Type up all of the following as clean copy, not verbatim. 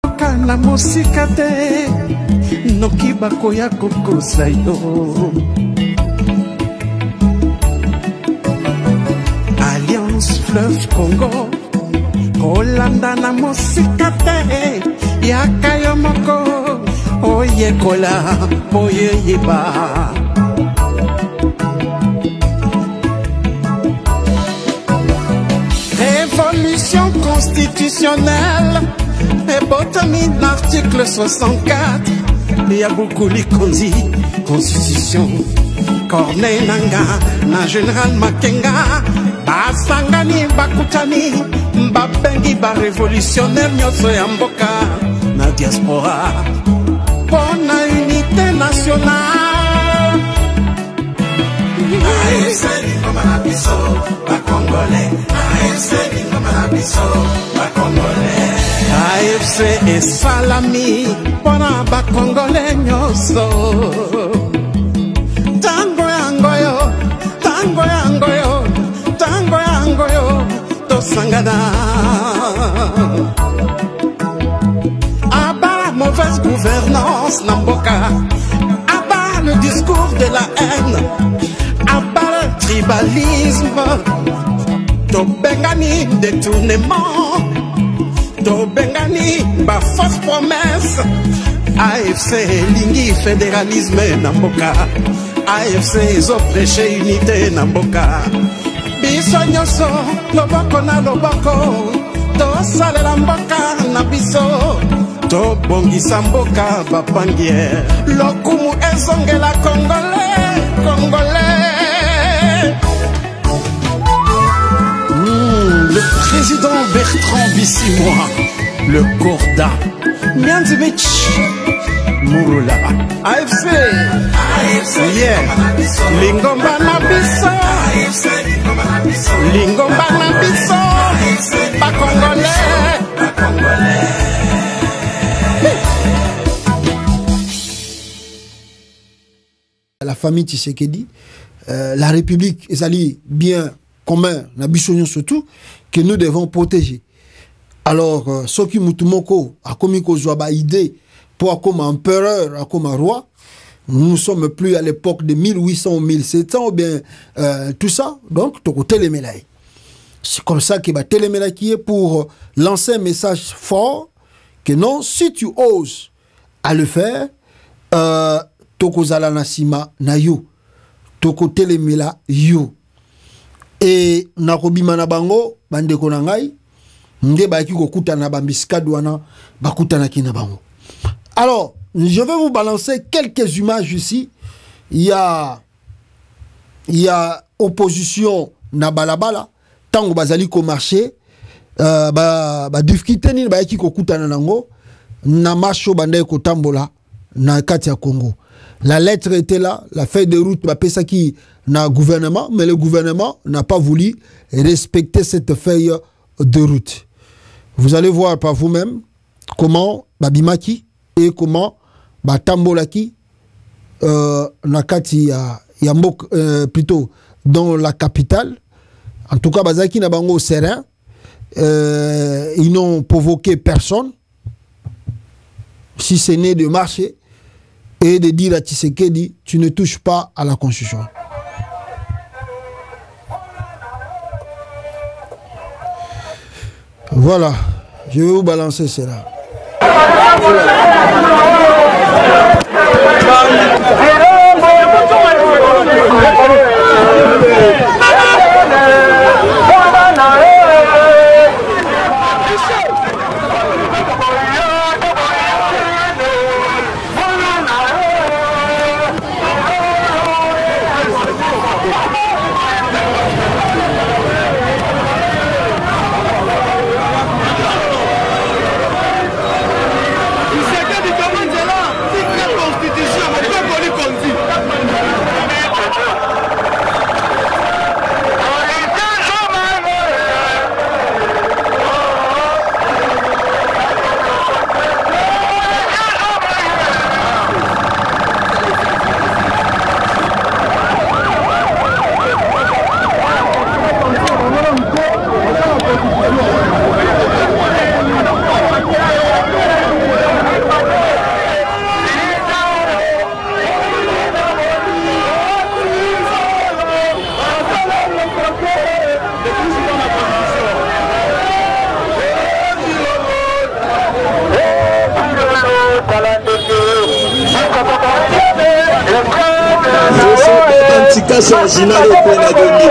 Kana musika te noki bakoya kokosa yo. Alliance Fleuve Congo kolanda na musika te yaka yo moko oyekola oyeyeba. Révolution constitutionnelle et botamine l'article 64. Il y a beaucoup l'ikondi constitution. Corneille Nanga, na général Makenga, basangani bakutani, babengi ba révolutionnaire nyoso ya mboka na diaspora. Pour la unité nationale. AFC Lingoma na biso, ba Congolais. AFC Lingoma na biso, ba Congolais. AFC et Salami, pona ba Congolais nyoso. Tango yangoyo, tango yangoyo, tango yangoyo, to sangada. Aba mauvaise gouvernance namboka, aba le discours de la haine, aba le tribalisme, to bengani détournement. To bengani ba fausse promesse. AFC lingi fédéralisme namboka. AFC zo prêcher unité namboka. Biso nyoso loboko na loboko. To salela mboka na biso. To bongisa mboka bapangier. Lokumu ezongela Congolais, Congolais. Le président Bertrand Bissimois, le Corda, Mianzimich, Mouroula, AFC, yeah, Lingomba Nabiso, Lingomba Nabiso, pas Congolais. La famille Tshisekedi, la République, est allée bien commun, na bisognon surtout, que nous devons protéger. Alors, Soki Mutumoko a commis qu'on soit idée pour comme empereur, comme roi. Nous ne sommes plus à l'époque de 1800 ou 1700 ou bien tout ça. Donc, tu as Télémélaï. C'est comme ça qu'il va Télémélaï qui est pour lancer un message fort que non, si tu oses à le faire, Toko Zala Nasima na yo, Toko Téléméla yo. Et nakobi manabango bande konangai nde baki kokuta na bambiskadwana bakuta na kinabango. Alors, je vais vous balancer quelques images ici. Il y a opposition na balabala tango bazali ko marché ba difficulté ni baki kokuta na nango na marcho bande ko tambola na kati ya Congo. La lettre était là, la feuille de route m'a ça qui n'a gouvernement, mais le gouvernement n'a pas voulu respecter cette feuille de route. Vous allez voir par vous-même comment Babimaki et comment Batambolaki Nakati Yambok plutôt dans la capitale. En tout cas, Bazaki Nabango serein. Ils n'ont provoqué personne, si ce n'est de marcher et de dire à Tshisekedi, tu ne touches pas à la Constitution. Voilà, je vais vous balancer cela. Constitution, efficace original au point de donner.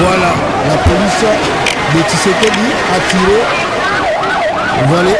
Voilà, la police de Tshisekedi a tiré. Voilà.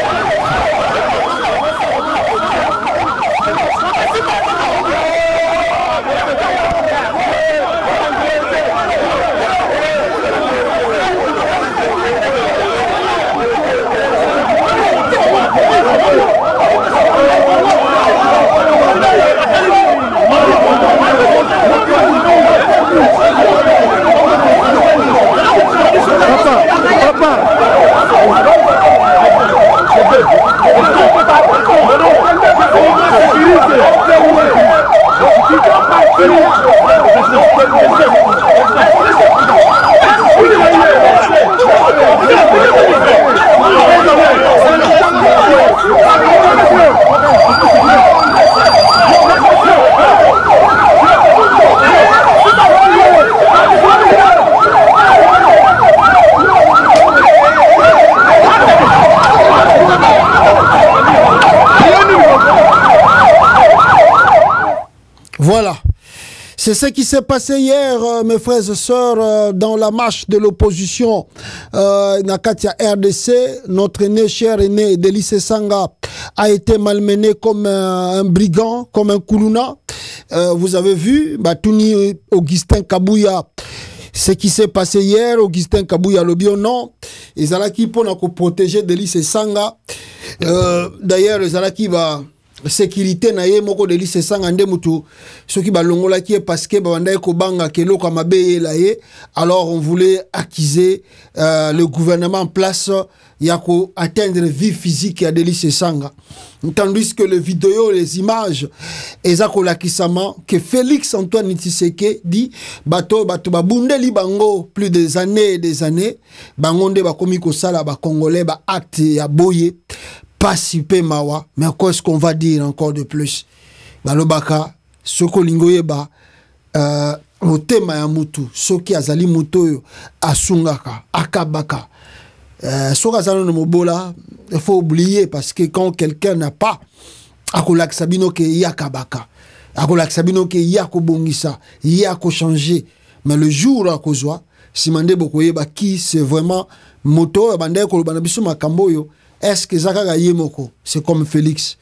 Voilà. C'est ce qui s'est passé hier, mes frères et sœurs, dans la marche de l'opposition Nakatia RDC. Notre aîné, cher aîné, Délice Sanga, a été malmené comme un brigand, comme un Koulouna. Vous avez vu, Batouni Augustin Kabouya, ce qui s'est passé hier, Augustin Kabouya le bio non. Ils allaient qui pour protéger Délice Sanga. D'ailleurs, ils allaient qui va sécurité na ye moko Délice Sanga nde mutu ce qui ba longola qui est parce que ba ndai ko banga kelo ka mabe la ye. Alors on voulait accuser le gouvernement en place yako atteindre vie physique à Délice Sanga, tandis que les vidéos, les images ezako lakisama que Félix Antoine Tshisekedi dit bato babundeli bango plus des années et des années bango nde ba komi ko sala ba congolais ba acte ya boye pas si peu mawa, mais qu'est-ce qu'on va dire encore de plus? Balobaka, ce que l'ingoyeba, au thème ya mutu, ce qui azali mutu asungaka, akabaka. Ce qui azali no mobola, il faut oublier parce que quand quelqu'un n'a pas, akolak sabino ke yakabaka, akolak sabino ke yako bongisa, yako changer, mais le jour à kozwa, simande bokoye ba qui c'est vraiment moto bande ko bana biso makambo yo est-ce que zaka yemoko c'est comme Félix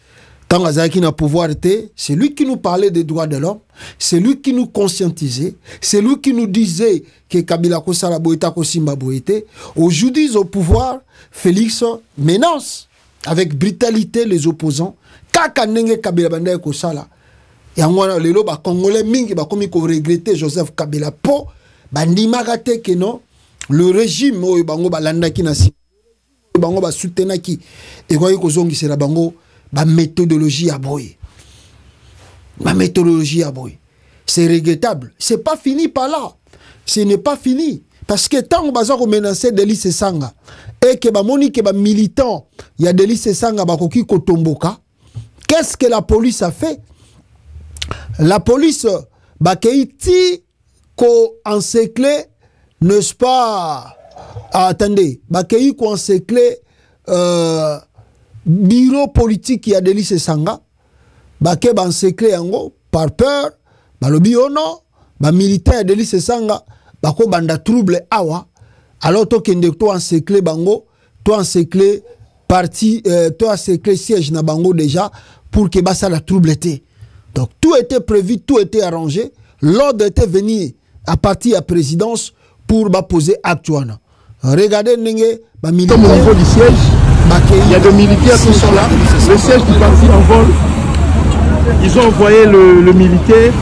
tant azaki na pouvoir était c'est lui qui nous parlait des droits de l'homme, c'est lui qui nous conscientisait, c'est lui qui nous disait que Kabila ko sala boita ko simba boité. Aujourd'hui au pouvoir, Félix menace avec brutalité les opposants kaka ndenge Kabila bande ko sala yangwana lelo ba congolais mingi ba komi ko regretter Joseph Kabila po bandimaka te que non le régime oyo bango balandaki na si bango ba soutenaki et quoi ko zongisela bango ba méthodologie à boy. Ma méthodologie à boy. C'est regrettable. C'est pas fini par là. Ce n'est pas fini. Parce que tant que on menacer Délice Sanga et que ba moni que ba militant, il y a Délice Sanga ba koki kotomboka. Qu'est-ce que la police a fait? La police ba keiti ko encerclé, n'est-ce pas? Attendez, ba keiti ko encerclé bureau politique qui a Délice Sanga bake ban secret yango par peur balobi ono ba militaire Délice Sanga bako banda trouble awa alors to kende to en secret bango to en secret parti to en secret siège na bango déjà pour que basa la trouble était. Donc tout était prévu, tout était arrangé, l'ordre était venu à partir à présidence pour ba poser acte wana. Regardez nenge ba militaire au niveau du siège. Il y a des militaires qui sont là. Le siège du parti en vol. Ils ont envoyé le militaire.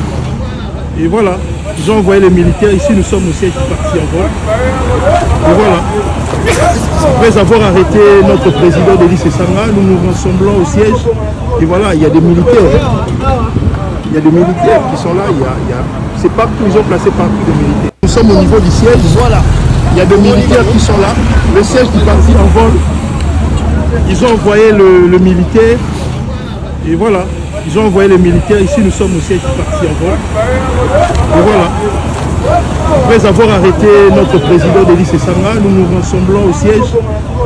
Et voilà. Ils ont envoyé les militaires. Ici, nous sommes au siège du parti en vol. Et voilà. Après avoir arrêté notre président Délice Sanga, nous nous rassemblons au siège. Et voilà, il y a des militaires. Il y a des militaires qui sont là. C'est partout. Ils ont placé partout des militaires. Nous sommes au niveau du siège. Voilà. Il y a des militaires qui sont là. Le siège du parti en vol. Ils ont envoyé le militaire. Et voilà. Ils ont envoyé les militaires. Ici, nous sommes au siège du parti en vol. Et voilà. Après avoir arrêté notre président Délice Sanga, nous nous rassemblons au siège.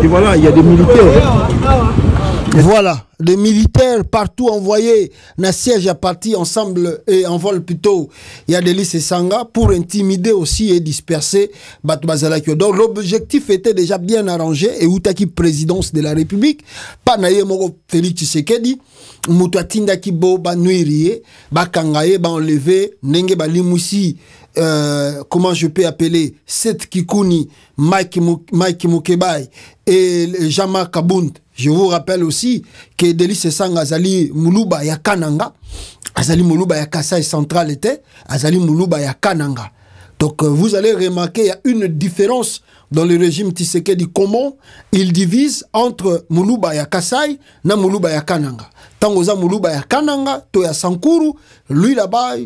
Et voilà, il y a des militaires. Voilà, des militaires partout envoyés dans siège à partir ensemble et en vol plutôt. Il y a Délice Sanga pour intimider aussi et disperser Bato Bazalaki. Donc l'objectif était déjà bien arrangé et Outaki présidence de la République. Pas naïe moko Félix Tshisekedi. Moutatinda ki bo ba nuirie, ba kangaye, ba enlevé, nenge ba limousi. Comment je peux appeler Seth Kikuni, Mike Mukebai et Jean-Marc Kabound. Je vous rappelle aussi que Délice Sanga Azali Moulouba ya Kananga, Azali Moulouba ya Kasaï Central était, Azali Moulouba ya Kananga. Donc vous allez remarquer il y a une différence dans le régime Tshisekedi, comment il divise entre Moulouba ya Kasaï na Moulouba ya Kananga. Tangoza Moulouba ya Kananga, to ya Sankuru, lui là-bas,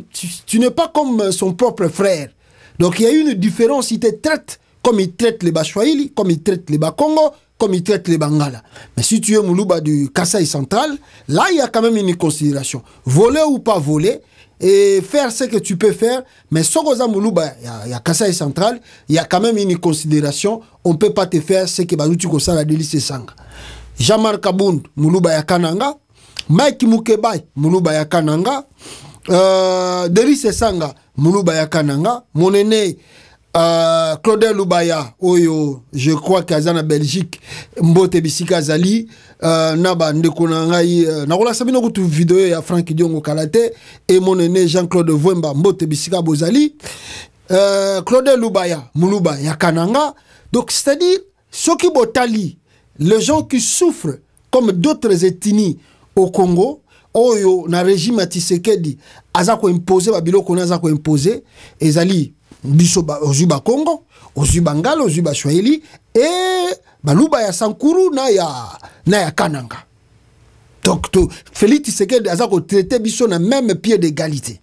tu n'es pas comme son propre frère. Donc il y a une différence, il te traite comme il traite les Bachwaili, comme il traite les Bakongo, comme il traite les Bangala. Mais si tu es Moulouba du Kasaï central, là il y a quand même une considération. Voler ou pas voler, et faire ce que tu peux faire, mais Sogoza Moulouba, il y a Kasaï central, il y a quand même une considération. On ne peut pas te faire ce que Bazouti Kosa la Délice Sanga. Jean-Marc Kabound, Moulouba ya Kananga, Mike Mukebai, Moulouba ya Kananga, Délice Sanga, Moulouba ya Kananga, mon aîné Claude Lubaya, Oyo, je crois qu'il y a en Belgique, Mbote Bisika Zali, Naba Ndekonangai, Narola Sabino Goutou vidéo ya Franck Diongo Kalate, et mon aîné Jean-Claude Vwemba, Mbote Bisika Bozali, Claude Lubaya, Moulouba ya Kananga. Donc, c'est-à-dire, ceux qui botali, les gens qui souffrent, comme d'autres ethnies au Congo, Oyo, na régime Tshisekedi, Azako imposé, Babilo Konazako imposé, Ezali, Bisoba, Ozuba Congo, Ozuba Ngala, Ozuba Swahili, et Baluba ya Sankuru, na ya Kananga. Donc, Félix Tshisekedi, Azako traité Biso na même pied d'égalité.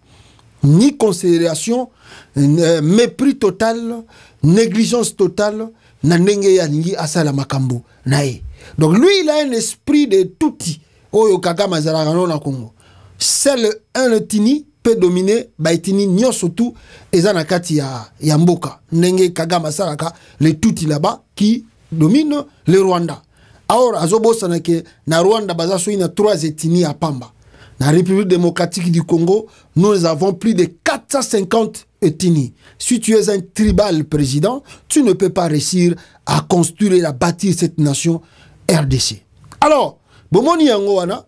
Ni considération, mépris total, négligence totale, na ndenge ya ningi asala makambo nae. Donc lui il a un esprit de touti oyo Kagame azalaka na Congo. Seul un tini peut dominer baitini nyonso tout eza na kati ya mboka. Ndenge Kagame asalaka les touti là-bas qui dominent le Rwanda. Alors azobosana ke na Rwanda baza so ina 3 ethnies à Pamba. Dans la République démocratique du Congo, nous avons plus de 450 Etini. Si tu es un tribal président, tu ne peux pas réussir à construire et à bâtir cette nation RDC. Alors, bomoni yango wana,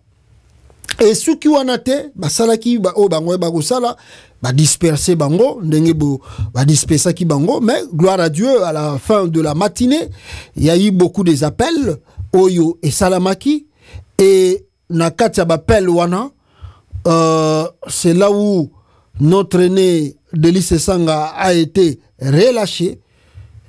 et ceux qui wana te, basalaki o bango ba gosala, ba disperser bango, ndenge ba disperser ki bango, mais gloire à Dieu, à la fin de la matinée, il y a eu beaucoup des appels, Oyo et Salamaki, et nakati ya bapel wana, c'est là où notre aîné Delis Esanga a été relâché,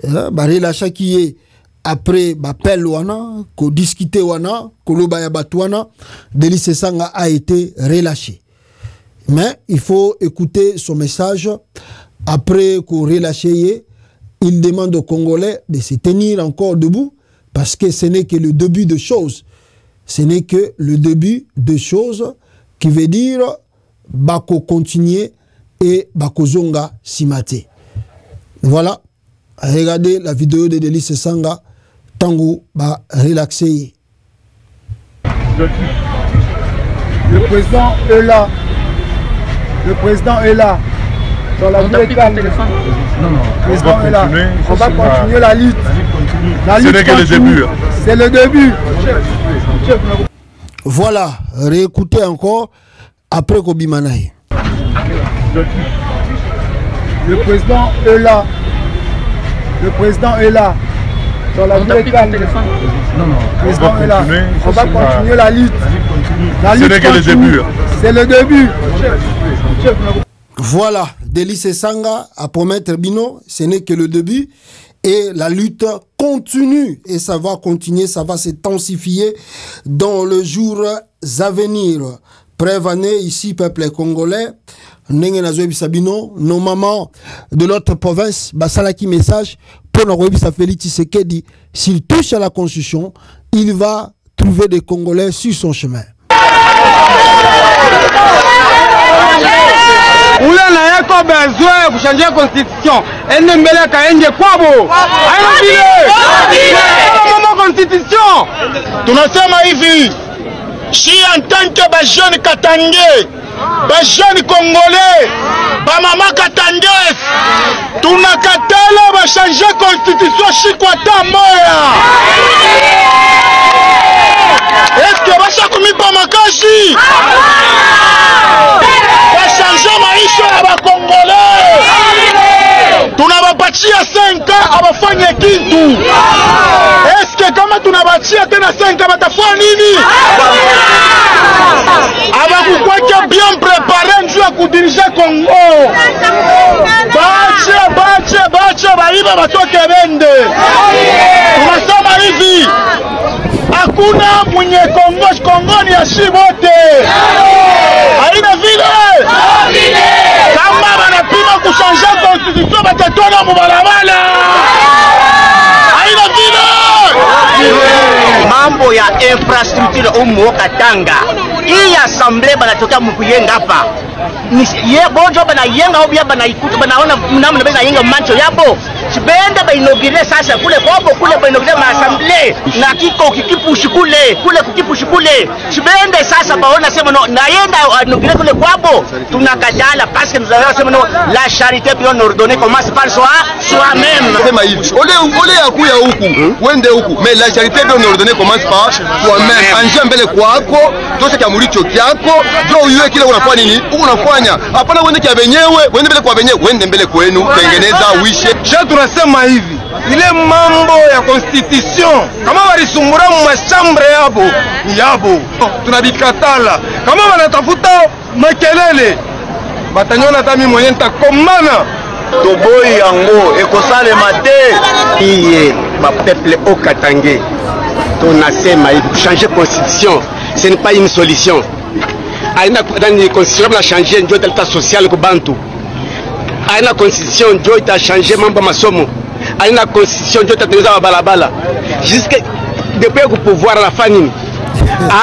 relâché qui est après bapel wana, ko discuter wana, ko lobaya batwana, Delis Esanga a été relâché. Mais il faut écouter son message. Après qu'on relâché, il demande aux Congolais de se tenir encore debout parce que ce n'est que le début de choses. Ce n'est que le début de choses qui veut dire bako continuer et bako zonga simate. Voilà. Regardez la vidéo de Delis Esanga. Tango ba relaxé. Le président est là. Le président est là. Dans la vie est calme. Non, non. Le président est là. On va continuer la lutte. La lutte c'est que le début. C'est le début. Voilà. Réécoutez encore après Kobimanaï. Le président est là. Le président est là. Dans la vie est calme. Non, non. Le président est là. On va continuer la lutte. La lutte c'est que le début. C'est le début. Voilà, Delis Esanga à promettre Bino, ce n'est que le début et la lutte continue et ça va continuer, ça va s'intensifier dans les jours à venir. Prévenez ici, peuple congolais, nos mamans de l'autre province, Basalaki message pour nous revoir Félix Tshisekedi, s'il touche à la constitution, il va trouver des Congolais sur son chemin. Oula na yako besoin pour changer la constitution. Elle ne mêle qu'à un kwabo. Maman constitution. Tunasema hivi, si en tant que ba jeune Katangais, ba jeune Congolais, ba maman Katangais, tunakatala ba changer constitution shikwata moya. Est-ce que basha kumipa makashi? Changer maisha ya Bakongolais. Tunawapatia 5 ans abafanye kitu. Est-ce que kama tunabatia tena 5 ans batafanya nini? Abakukwake bien préparé njoo ya kudirija Congo. Bache baiba batoke bende. Tunasema hivi, hakuna mwenye Kongo ni ya shibote. Haina vile. Kama banapima kushanja constitution batatona mubalabala. Haina vile. Mambo ya infrastructure umu Katanga. Hii assemblée banatoka mkuyenga hapa. Ye bojo bana yenga au bia bana ikuta banaona namna bana yenga mancho yabo. Sibenda ba inaugure sasa kule kwabo kule ba inaugure ma assemblée na kiko kikipushi kule kukipushi kule. Sibenda sasa baona sema no naenda inaugure kule kwabo tunakatala parce que nous avons sema no la charité bien ordonnée commence par soi-même. Sema hivi. Ole ya kuya huku wende huku mais la charité bien ordonnée commence par toi-même. Anja mbele kwako tosha kia muricho kyako jo uwe kile unafanya nini unafanya hapana wende kia benyewe wende mbele kwa benyewe wende mbele kwenu tengeneza wishe. Tunasema hivi, ile mambo ya constitution kama walisumbura mwashambre yabo tunabikatala. Kama wanatafuta makelele batanyona tami mwenye nitakomana Toboy yango ekosale mate iye ba peuple au Katangais. Tunasema hivi, changer constitution ce n'est pas une solution. Aina dans une constitution la changer ndio l'état social ko bantu. Aina constitution ndio ita changer mambo masomo. Aina constitution ndio itatengeneza balabala. Jusque depuis ku pouvoir la famine.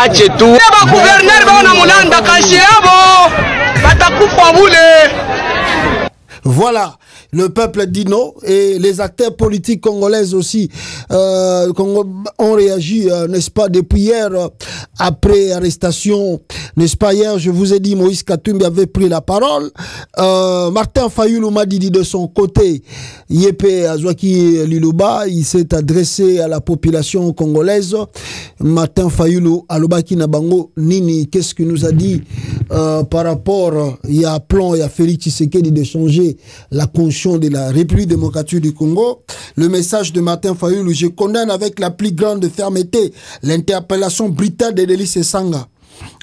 Ache tu. Ba gouverneur ba na mulanda kashi yabo. Batakufa bule. Voilà. Le peuple dit non et les acteurs politiques congolais aussi ont réagi, n'est-ce pas, depuis hier, après arrestation, n'est-ce pas, hier, je vous ai dit, Moïse Katumbi avait pris la parole. Martin Fayulu m'a dit de son côté, Yepé Azwaki Liluba, il s'est adressé à la population congolaise. Martin Fayulu, Alobaki Nabango, Nini, qu'est-ce qu'il nous a dit par rapport, il y a un plan, il y a Félix Tshisekedi de changer la constitution de la République démocratique du Congo. Le message de Martin Fayulu: je condamne avec la plus grande fermeté l'interpellation brutale de Denis Sanga.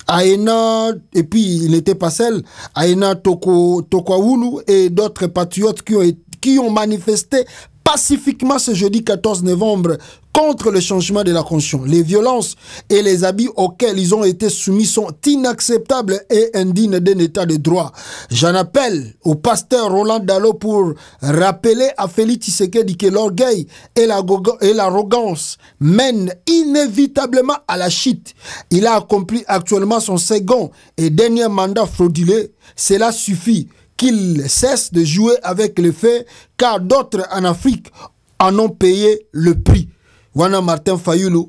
Aena, et puis il n'était pas seul, Aena Tokwaoulou et d'autres patriotes qui ont manifesté pacifiquement ce jeudi 14 novembre contre le changement de la constitution. Les violences et les abus auxquels ils ont été soumis sont inacceptables et indignes d'un état de droit. J'en appelle au pasteur Roland Dalo pour rappeler à Félix Tshisekedi que l'orgueil et l'arrogance mènent inévitablement à la chute. Il a accompli actuellement son second et dernier mandat frauduleux. Cela suffit qu'il cesse de jouer avec les faits, car d'autres en Afrique en ont payé le prix. Wana Martin Fayulu,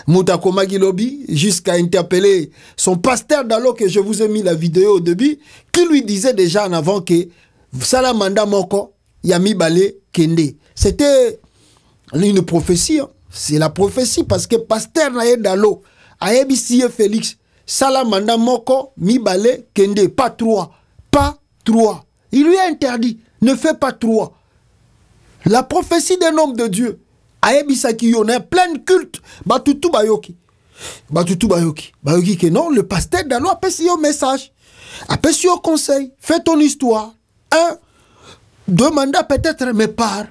Moutakoma Gilobi, jusqu'à interpeller son pasteur Dalo, que je vous ai mis la vidéo au début, qui lui disait déjà en avant que Salamanda Moko, Yami Bale Kende. C'était une prophétie, hein. C'est la prophétie parce que pasteur Naye Dalo, Ayebissiye Félix, Salamanda Moko, Mibale Kende, pas trois. Pas 3. Il lui a interdit. Ne fais pas 3. La prophétie d'un homme de Dieu. Aebisaki Yone, plein culte. Batutu Bayoki. Batutu Bayoki. Bayoki que non, le pasteur Dalo a passé un message. A passé un conseil. Fais ton histoire. 1. 2 mandats peut-être, mais par.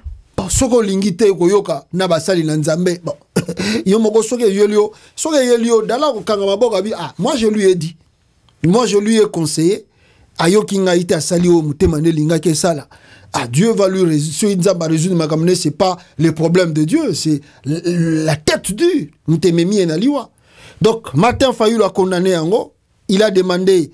Soko lingite koyoka na basali na nzambe. Bon. Yomoko soke yelio. Soke yelio. Dala kangama boga bi. Ah, moi je lui ai dit. Moi je lui ai conseillé. Ayokinga ite asali o mutemane linga ke sala. Ah, Dieu va lui résoudre. C'est pas le problème de Dieu, c'est la tête dure. Donc, Martin Fayulu a condamné Ango. Il a demandé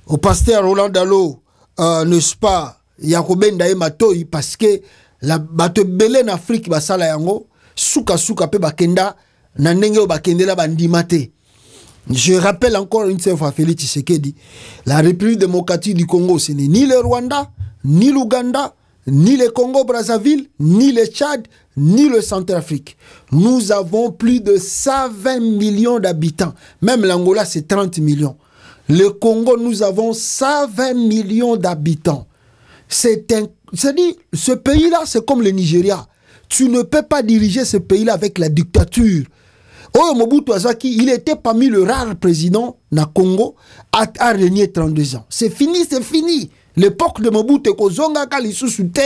au pasteur Roland Dalo, n'est-ce pas, Yakoben Dae Matoyi, parce que la bateau belé en Afrique, basala Yango, souka pe bakenda, nanenge o bakende la bandimate. Je rappelle encore une fois Félix Tshisekedi, la République démocratique du Congo, ce n'est ni le Rwanda, ni l'Ouganda, ni le Congo-Brazzaville, ni le Tchad, ni le Centrafrique. Nous avons plus de 120 millions d'habitants. Même l'Angola, c'est 30 millions. Le Congo, nous avons 120 millions d'habitants. C'est-à-dire, ce pays-là, c'est comme le Nigeria. Tu ne peux pas diriger ce pays-là avec la dictature. Oh, Mobutu Azaki, il était parmi le rare président na Congo à régner 32 ans. C'est fini, c'est fini. L'époque de Mobutu Kozonga Kalissusute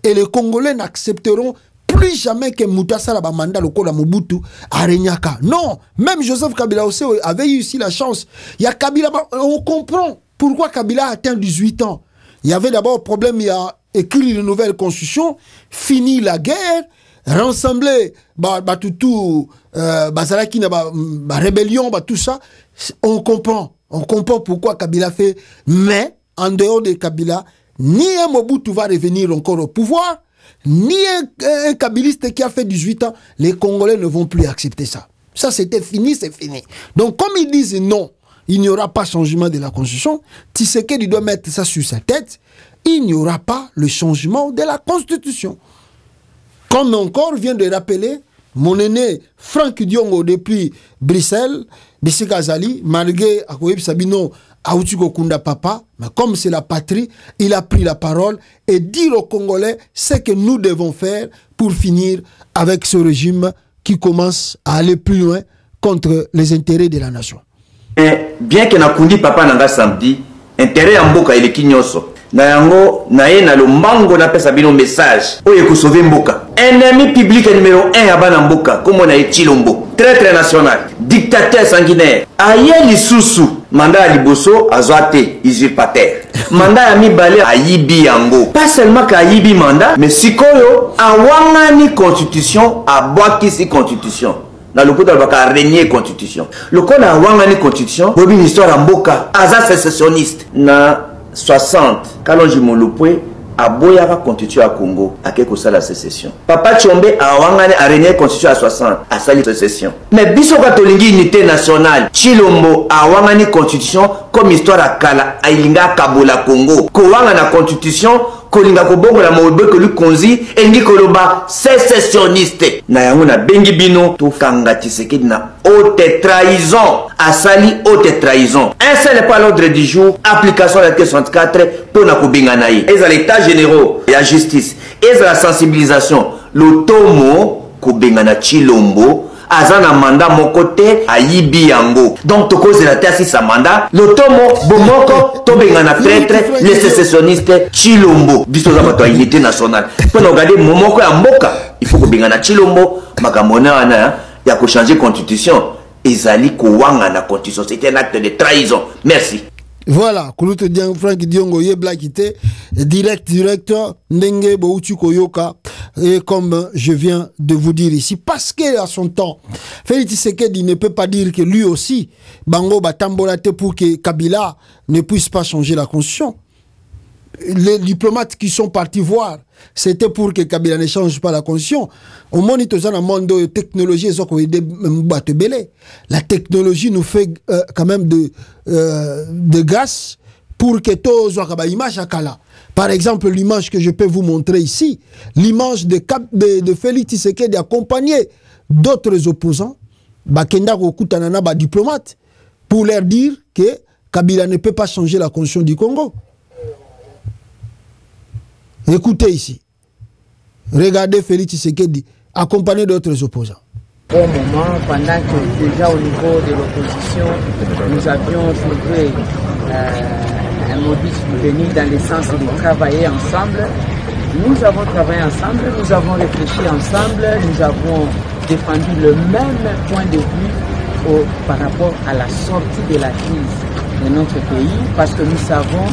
et les Congolais n'accepteront plus jamais que Moutassa la mandat le col Mobutu à Regnaka. Non, même Joseph Kabila aussi avait eu ici la chance. Il y a Kabila, on comprend pourquoi Kabila a atteint 18 ans. Il y avait d'abord problème, il a écrit une nouvelle constitution, fini la guerre, rassembler tout Bazalaki na rébellion, tout ça. On comprend pourquoi Kabila fait. Mais en dehors de Kabila, ni un Mobutu va revenir encore au pouvoir, ni un kabiliste qui a fait 18 ans. Les Congolais ne vont plus accepter ça. Ça, c'était fini, c'est fini. Donc, comme ils disent non, il n'y aura pas changement de la Constitution, Tshisekedi doit mettre ça sur sa tête, il n'y aura pas le changement de la Constitution. Comme encore vient de rappeler mon aîné Franck Diongo depuis Bruxelles, Bissika Azali, malgré Akoyeb Sabino, Aoutuko Kunda Papa, mais comme c'est la patrie, il a pris la parole et dire aux Congolais ce que nous devons faire pour finir avec ce régime qui commence à aller plus loin contre les intérêts de la nation. Et bien que Nakundi Papa Nanga samedi, intérêt en Mboka il est kinyoso. Na yango na ye na lombango na pesa bino message oye ko sauver Mboka. Ennemi public numéro 1 ya bana Mboka comme na Chilombo, traître national, dictateur sanguinaire. Aye lisusu mandat ya liboso azwate usurpateur. Mandat ya mibale ayibi yango. Pas seulement ka ayibi mandat, mais sikoyo awangani constitution, abwakisi constitution. Dans le coup de la régner constitution. Le code a wangani constitution, bobi une histoire en Mboka, aza sécessionniste. Na 60, Kalonji Molopwe, aboyaka constitution ya Congo ake kosala sécession. Papa Tshombe awangani arenier constitution ya 60 asali sécession. Mais biso katolingi unité nationale Tshilombo awangani constitution comme histoire ya kala ailinga kabola Congo. Kowanga na constitution kolinga kobongola maobe ko lukonzi engi koloba sécessionniste. Na yango na bengi bino to kanga Tshisekedi na haute trahison. Asali haute trahison. Un seul pas l'ordre du jour, application de l'article 64 pour na kobengana ye. Et à l'état généraux, la justice, et à la sensibilisation, le tomo kobengana Tshilombo, azana mandat mon côté a yibi yango. Donc to cause la terre si sa mandat, le tomo bomoko to bengana traître les sécessionnistes Tshilombo. Biso za bato unité nationale. Pour regarder momoko ya mboka, il faut kobengana Tshilombo makamona wana ya ko changer constitution. Ezali kowanga na constitution, c'est un acte de trahison. Merci. Voilà, Kouloute Diang Frank Diongo Yebla Kité, directeur Ndenge Boutu Koyoka, et comme je viens de vous dire ici, parce qu'à son temps, Félix Tshisekedi ne peut pas dire que lui aussi, Bango Batambolate pour que Kabila ne puisse pas changer la constitution. Les diplomates qui sont partis voir, c'était pour que Kabila ne change pas la constitution. Au monde, de technologie, la technologie nous fait quand même de grâce pour que tout soit image à Kala. Par exemple, l'image que je peux vous montrer ici, l'image de Félix Tshisekedi accompagné d'autres opposants, Bakenda Rokutanana, diplomate, pour leur dire que Kabila ne peut pas changer la constitution du Congo. Écoutez ici. Regardez Félix Tshisekedi accompagné d'autres opposants. Au moment, pendant que déjà au niveau de l'opposition, nous avions trouvé un modus venu dans le sens de travailler ensemble. Nous avons travaillé ensemble, nous avons réfléchi ensemble, nous avons défendu le même point de vue par rapport à la sortie de la crise de notre pays, parce que nous savons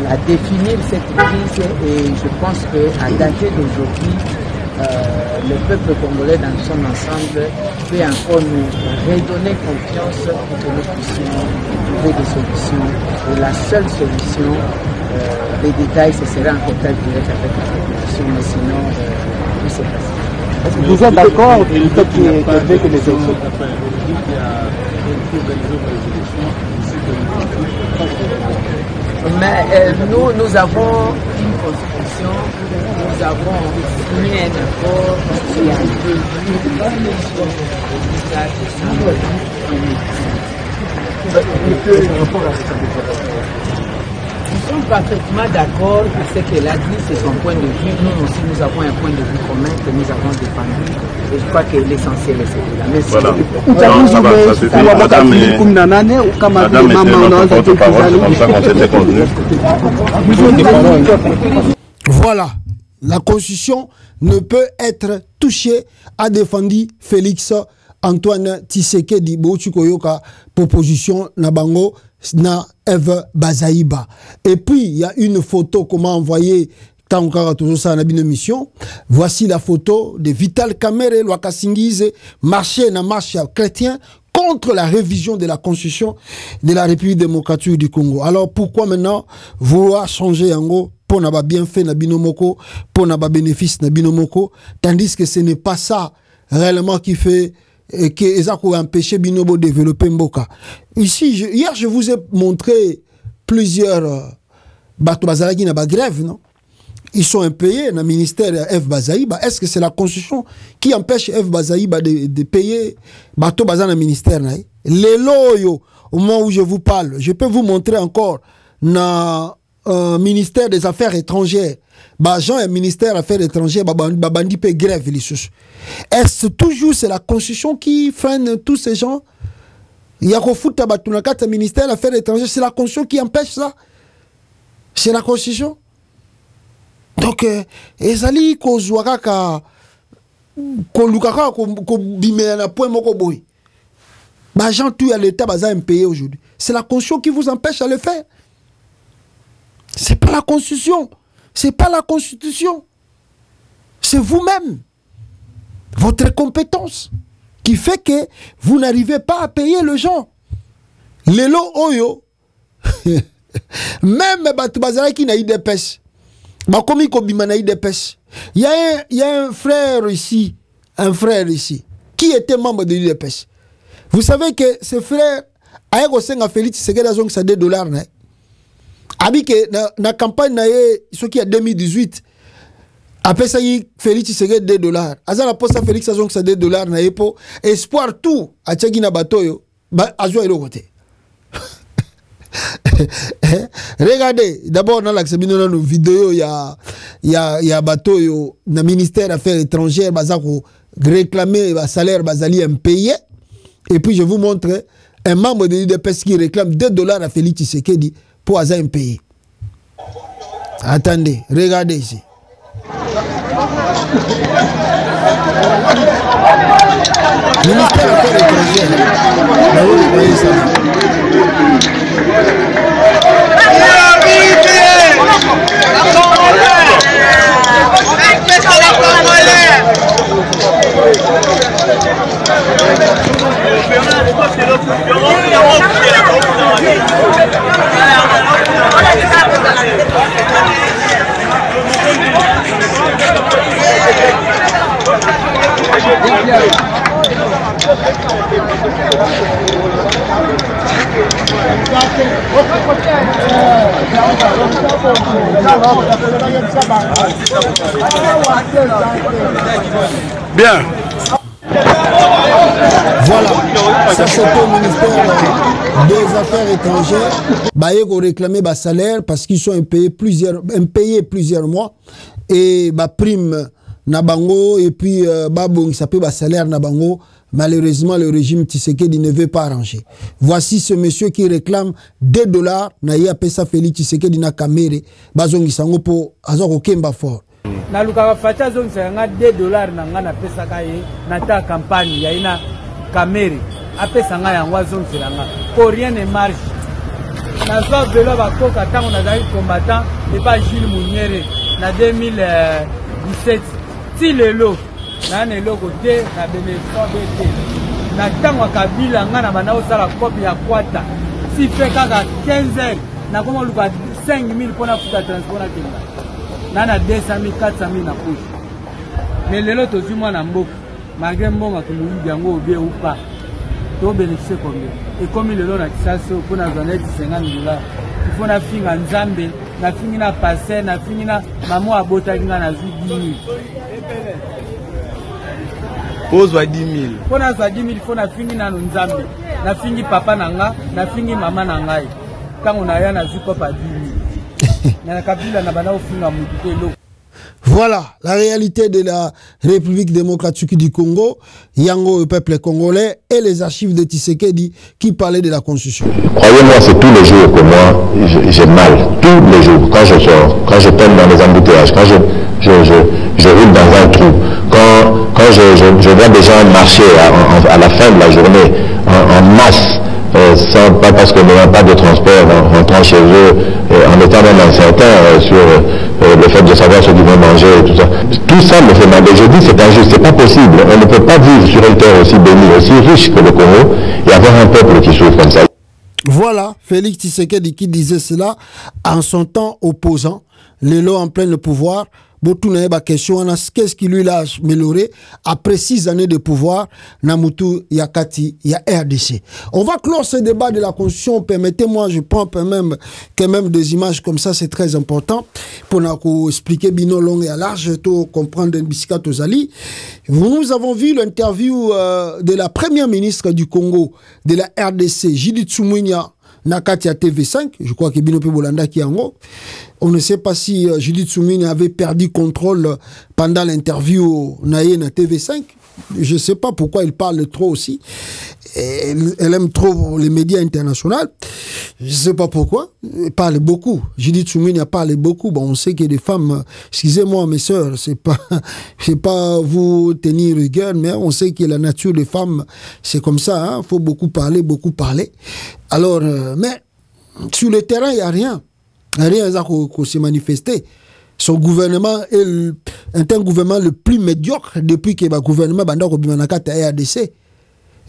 la définir cette crise, et je pense qu'à dater d'aujourd'hui, le peuple congolais dans son ensemble peut encore nous redonner confiance pour que nous puissions trouver des solutions. Et la seule solution, les détails, ce serait en contact direct avec la population, mais sinon, tout s'est passé. Vous êtes d'accord du fait qu'il y ait que des élections? Mais nous avons une constitution, nous avons signé un accord qui a prévu la mission de Nous sommes parfaitement d'accord avec ce qu'elle a dit, c'est son point de vue. Nous aussi, nous avons un point de vue commun que nous avons défendu. Et je crois que l'essentiel est celui-là. Merci. Voilà. Ça suffit. Voilà. La constitution ne peut être touchée, a défendu Félix Antoine Tshisekedi Boutu Koyoka, proposition Nabango na Eve Bazaïba. Et puis il y a une photo comment envoyer mission. Voici la photo de Vital Kamerhe Lwakasingize marché na marche chrétien contre la révision de la constitution de la République démocratique du Congo. Alors pourquoi maintenant vouloir changer yango pour n'avoir bien fait na binomoko, pour n'avoir bénéfice na binomoko, tandis que ce n'est pas ça réellement qui fait que Ezako a empêché Binobo de développer Mboka. Ici, hier, je vous ai montré plusieurs bateaux bazalaki na ba grève, non? Ils sont impayés dans le ministère F. Bazaïba. Est-ce que c'est la constitution qui empêche F. Bazaïba de payer bateau bazan dans le ministère? Les loyaux, au moment où je vous parle, je peux vous montrer encore dans ministère des Affaires étrangères. Jean et ministère des Affaires étrangères, bandi paye grève. Est-ce toujours c'est la constitution qui freine tous ces gens? Il y a un ministère des Affaires étrangères, c'est la constitution qui empêche ça? C'est la constitution? Donc, ezali ko zwaka ko lukaka ko bimela na point moko boy. Ba gens tout à l'état baza impayé aujourd'hui. C'est la constitution qui vous empêche à le faire. C'est pas la constitution. C'est pas la constitution. C'est vous-même. Votre compétence qui fait que vous n'arrivez pas à payer les gens. Lelo oyo même batu bazala qui n'a eu des pêches. Bakomi Kobimana IDPS. Il y a un frère ici, qui était membre de l'IDPS. Vous savez que ce frère a eu Félix Tshisekedi à $2. Abi que na campagne na ce qui est 2018. Après ça, Félix Tshisekedi $2. Azala posa Félix Azong ça $2 na epo espoir tout a tchagi na batoyo ba azo elo côté. Regardez, d'abord dans l'accès nos vidéos il y a batoyo na ministère Affaires étrangères bazako réclamer salaire bazali impayé et puis je vous montre un membre de l'IDPS qui réclame $2 à Félix Tshisekedi pour Aza impayé. Attendez, regardez ici. Ministère des Affaires étrangères. Vous voyez ça. Bien. Voilà, ça c'était au ministère des Affaires étrangères. Ils ont réclamé le salaire parce qu'ils sont impayés plusieurs mois et prime Nabango et puis babong ça peut salaire Nabango. Malheureusement, le régime Tshisekedi ne veut pas arranger. Voici ce monsieur qui réclame $2. Naïa pesa Félix Tshisekedi na kamere. Bazongi sango po azoko kemba fort. Na luka facha zongi sanga $2 na nga na pesa kaye na ta campagne ya ina kamere. Apesa nga yango zongi sanga. Pour rien ne marche. Na so velo ba koka tango na zali combattant et pas Jules Mouniere na 2017. Si lelo na neloko te na bénéfice te na tango Kabila nga na bana osala copie ya kwata si fait kaka 15h na komo luka 5000 pour na futa transport na kinga na 200 000 400 000 na push mais lelo tozwi mwana mboka malgré mbonga kumuyibi yango obie ou pas to bénéficier combien et comme lelo na kisaso pour na zone $50. Il faut na finga nzambe na fingi na passer na fingi na mamo abota kinga na zwi 10 000 pose wa 10 000. Pour na 10 000 il faut na fingi na nzambe na fingi papa nanga na fingi mama nangai quand on a ya na zwi papa 10 000 na Kabila na bana ofinga mutuko lo. Voilà la réalité de la République démocratique du Congo, Yango, le peuple congolais et les archives de Tshisekedi qui parlaient de la Constitution. Croyez-moi, c'est tous les jours que moi, j'ai mal. Tous les jours, quand je sors, quand je peine dans les embouteillages, quand je roule dans un trou, quand je vois des gens marcher à la fin de la journée en masse, pas parce qu'on n'a pas de transport en rentrant chez eux, en étant même incertain sur le fait de savoir ce qu'ils vont manger et tout ça. Tout ça me fait mal. Et je dis c'est injuste, c'est pas possible. On ne peut pas vivre sur une terre aussi bénie, aussi riche que le Congo et avoir un peuple qui souffre comme ça. Voilà, Félix Tshisekedi qui disait cela en son temps opposant, Lelo en plein le pouvoir. Botou na ba question qu'est-ce qui lui l'a amélioré après 6 années de pouvoir Namutu Yakati ya RDC. On va clore ce débat de la Constitution. Permettez-moi, je prends quand même des images comme ça, c'est très important pour nous expliquer bino long et à large tout comprendre Bisika Tozali. Nous avons vu l'interview de la première ministre du Congo de la RDC, Judith Sumungia Nakati à TV5, je crois que Binope Bolanda qui est en haut. On ne sait pas si Judith Sumungia avait perdu contrôle pendant l'interview Naye na TV5. Je ne sais pas pourquoi il parle trop aussi. Elle aime trop les médias internationaux. Je ne sais pas pourquoi. Elle parle beaucoup. Judith Sumungia parle beaucoup. Bon, on sait que des femmes, excusez-moi mes sœurs, c'est pas vous tenir rigueur, mais on sait que la nature des femmes, c'est comme ça. Hein? Faut beaucoup parler, beaucoup parler. Alors, mais sur le terrain, il n'y a rien. Rien qui s'est manifesté. Son gouvernement est un gouvernement le plus médiocre depuis que le gouvernement a RDC.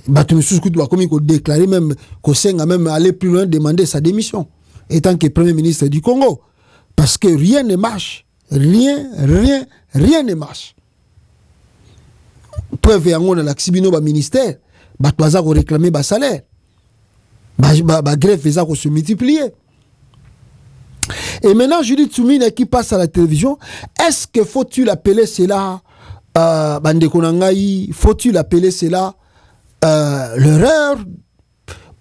Comme il déclaré même qu'Osenga même aller plus loin demander sa démission étant que premier ministre du Congo. Parce que rien ne marche. rien ne marche. Preuve yango na l'axibino ba ministère, ba toza ko réclamer ba salaire. Ba grève eza ko se multiplier. Et maintenant Judith Soumina qui passe à la télévision, est-ce que faut-il appeler cela bandeko na ngai, faut-il appeler cela l'erreur,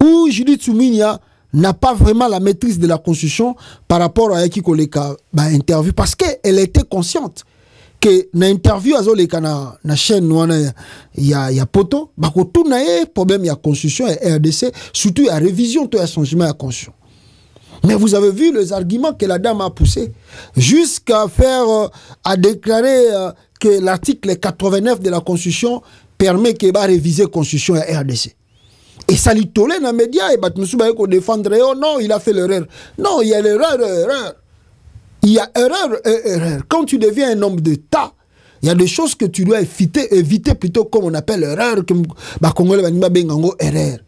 ou Judith Soumina n'a pas vraiment la maîtrise de la constitution par rapport à Eki Koleka interview, parce qu'elle était consciente que na interview azoleka na chaîne wana ya poto bako tout na problème ya constitution et RDC, surtout la révision to ya changement ya constitution. Mais vous avez vu les arguments que la dame a poussés jusqu'à faire à déclarer que l'article 89 de la constitution permet que ba réviser constitution ya RDC. Et ça lui tolait dans les médias, et nous défendre, oh non, il a fait l'erreur. Non, il y a l'erreur, il y a erreur. Quand tu deviens un homme d'État, il y a des choses que tu dois éviter plutôt comme on appelle erreur, comme erreur.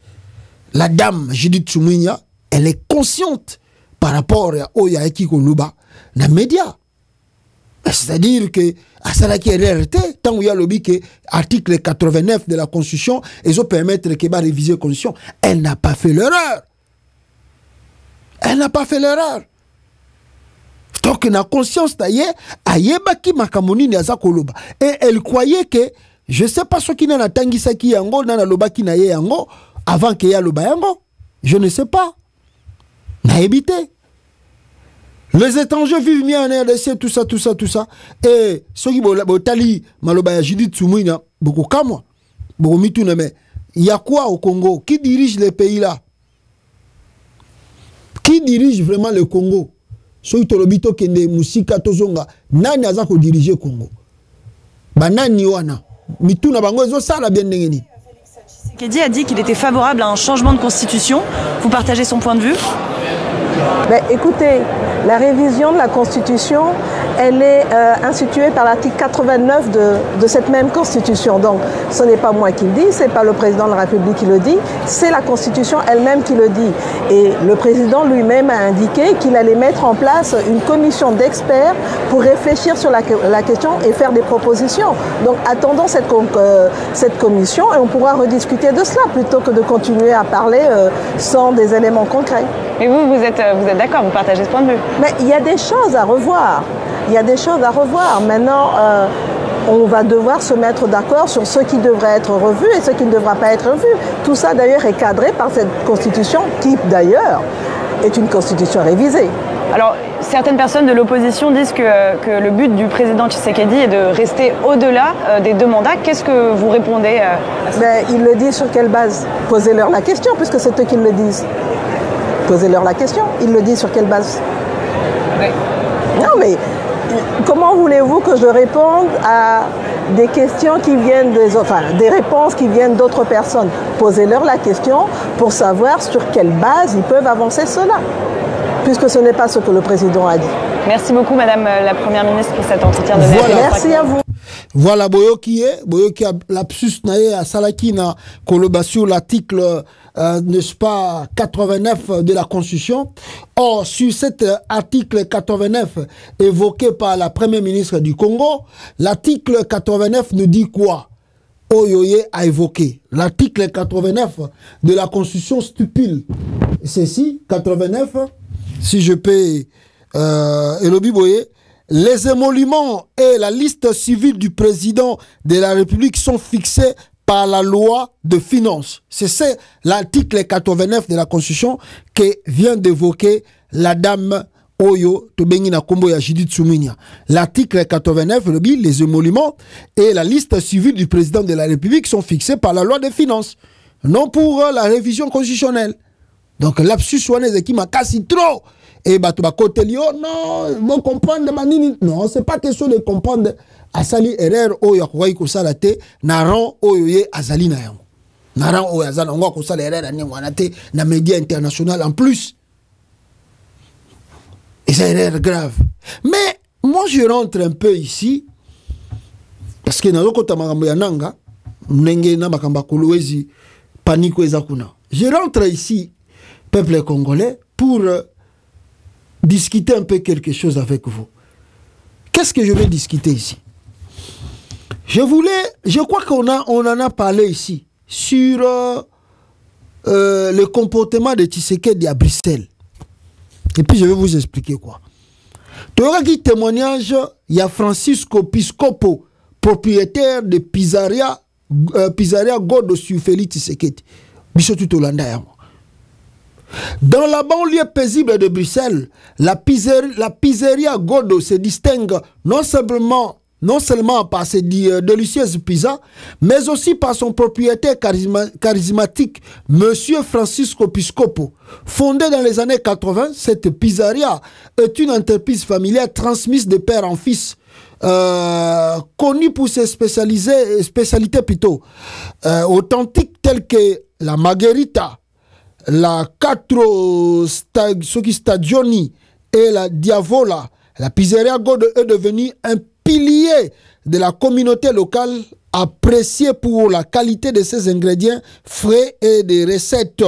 La dame, Judith Soumina, elle est consciente par rapport à Oyaeki Koluba dans les médias. C'est-à-dire que à ça qui est réalité, tant qu'il y a le que article 89 de la Constitution, ils ont permettre qu'elle va réviser la Constitution. Elle n'a pas fait l'erreur. Elle n'a pas fait l'erreur. Donc, elle a conscience d'ailleurs, ayebaki makamoni ni azakoloba. Et elle croyait que, je ne sais pas ce qui n'a tangisa ki yango, n'a loba ki na ye yango, avant qu'il y ait loba yango. Je ne sais pas. N'a évité. Les étrangers vivent bien en RDC, tout ça. Et ceux qui botali maloba Judith Soumina, beaucoup comme moi, beaucoup mituna, mais il y a quoi au Congo? Qui dirige les pays là? Qui dirige vraiment le Congo? Ceux qui lobito kende musika tozonga, nani azako diriger Congo? Banani wana, mituna bango zo sala bien ndengeni. Tshisekedi a dit qu'il était favorable à un changement de constitution. Vous partagez son point de vue? Ben, écoutez, la révision de la Constitution, elle est instituée par l'article 89 de cette même Constitution. Donc, ce n'est pas moi qui le dis, ce n'est pas le président de la République qui le dit, c'est la Constitution elle-même qui le dit. Et le président lui-même a indiqué qu'il allait mettre en place une commission d'experts pour réfléchir sur la question et faire des propositions. Donc, attendons cette commission et on pourra rediscuter de cela plutôt que de continuer à parler sans des éléments concrets. Mais vous êtes d'accord, vous partagez ce point de vue? Mais il y a des choses à revoir. Il y a des choses à revoir. Maintenant, on va devoir se mettre d'accord sur ce qui devrait être revu et ce qui ne devra pas être revu. Tout ça, d'ailleurs, est cadré par cette constitution qui, d'ailleurs, est une constitution révisée. Alors, certaines personnes de l'opposition disent que le but du président Tshisekedi est de rester au-delà des 2 mandats. Qu'est-ce que vous répondez à ça? Mais ils le disent sur quelle base? Posez-leur la question, puisque c'est eux qui le disent. Posez-leur la question. Ils le disent sur quelle base? Oui. Non, mais comment voulez-vous que je réponde à des questions qui viennent des réponses qui viennent d'autres personnes? Posez-leur la question pour savoir sur quelle base ils peuvent avancer cela, puisque ce n'est pas ce que le président a dit. Merci beaucoup, Madame la Première ministre, pour cet entretien de voilà. Merci à vous. Voilà, boyoki a lapsus nae à Salakina, koloba sur l'article, n'est-ce pas, 89 de la Constitution. Or, sur cet article 89 évoqué par la Première ministre du Congo, l'article 89 nous dit quoi? Oyoye a évoqué. L'article 89 de la Constitution stipule ceci, 89, si je peux, Elobi Boye, les émoluments et la liste civile du président de la République sont fixés par la loi de finances. C'est l'article 89 de la Constitution que vient d'évoquer la dame Oyo Tobengina Kombo ya Judith Soumina. L'article 89, les émoluments et la liste civile du président de la République sont fixés par la loi de finances, non pour la révision constitutionnelle. Donc, lapsus ouanese qui m'a cassé trop. Et batuba kotelio, non, bon comprendre manini. Non, c'est pas question de comprendre. Asali erreur o yakwai ko salate naran o yoye azali na yango. Naran o azana ngo ko sala erreur ani wanate na médias internationaux en plus. Et c'est une erreur grave. Mais moi je rentre un peu ici parce que na lokota makambo ya nanga mnenge na makamba kolwezi paniko ezakuna. Je rentre ici peuple congolais pour discuter un peu quelque chose avec vous. qu'est-ce que je vais discuter ici? Je crois qu'on en a parlé ici sur le comportement de Tshisekedi à Bruxelles. Et puis je vais vous expliquer quoi. Tu auras qui témoignage, il y a Francisco Piscopo, propriétaire de Pizzeria Godo sur Félix Tshisekedi. Bissotout Hollanda. Dans la banlieue paisible de Bruxelles, la pizzeria Godo se distingue non seulement par ses délicieuses pizzas, mais aussi par son propriétaire charismatique, Monsieur Francisco Piscopo. Fondée dans les années 80, cette pizzeria est une entreprise familiale transmise de père en fils, connue pour ses spécialités plutôt authentiques telles que la margherita, la quattro stagioni et la diavola. La pizzeria Godo est devenue un pilier de la communauté locale, apprécié pour la qualité de ses ingrédients frais et des recettes,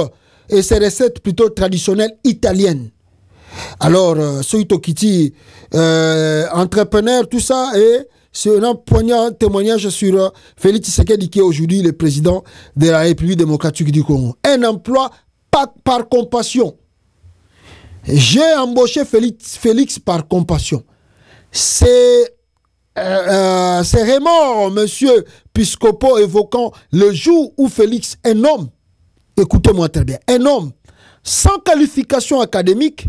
et ses recettes plutôt traditionnelles italiennes. Alors, Soito Kiti, entrepreneur, tout ça, et c'est un poignant témoignage sur Félix Tshisekedi, qui est aujourd'hui le président de la République démocratique du Congo. Un emploi par compassion. J'ai embauché Félix par compassion. C'est remords, monsieur Piscopo, évoquant le jour où Félix, un homme, écoutez-moi très bien, un homme sans qualification académique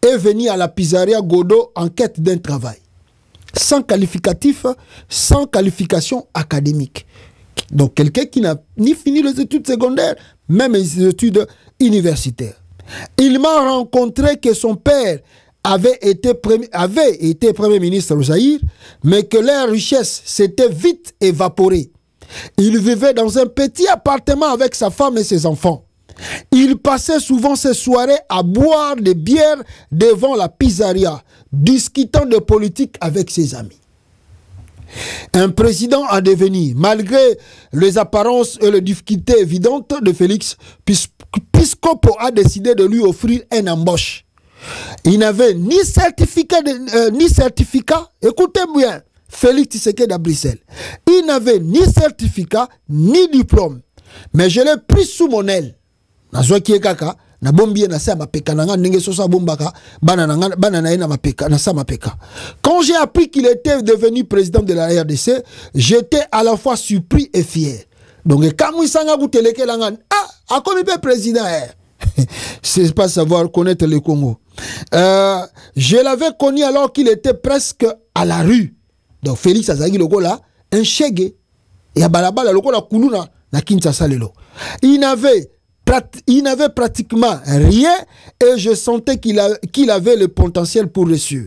est venu à la pizzeria Godo en quête d'un travail. Sans qualificatif, sans qualification académique. Donc quelqu'un qui n'a ni fini les études secondaires, même les études universitaires. Il m'a rencontré que son père avait été Premier ministre au Zaïre, mais que leur richesse s'était vite évaporée. Il vivait dans un petit appartement avec sa femme et ses enfants. Il passait souvent ses soirées à boire des bières devant la pizzeria, discutant de politique avec ses amis. Un président à devenir, malgré les apparences et les difficultés évidentes de Félix, Piscopo a décidé de lui offrir une embauche. Il n'avait ni certificat, écoutez bien, Félix Tshisekedi à Bruxelles. Il n'avait ni certificat, ni diplôme. Mais je l'ai pris sous mon aile. Quand j'ai appris qu'il était devenu président de la RDC, j'étais à la fois surpris et fier. Donc, quand comme président, c'est pas savoir connaître le Congo. Je l'avais connu alors qu'il était presque à la rue. Donc, Félix Azagi Logola, un chègue. Et à Balabala, Logola Kuluna, na Kinshasa Lelo. Il n'avait pratiquement rien et je sentais qu'il avait le potentiel pour réussir.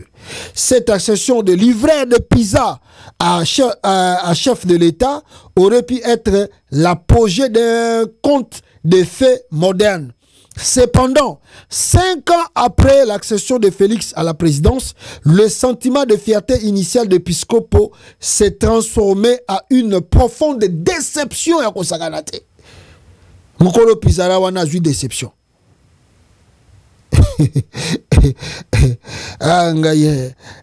Cette accession de livret de pizza à chef de l'État aurait pu être l'apogée d'un conte de fées moderne. Cependant, 5 ans après l'accession de Félix à la présidence, le sentiment de fierté initial de Piscopo s'est transformé à une profonde déception à Kosaganate. Mokolo Pizarra wana eu déception.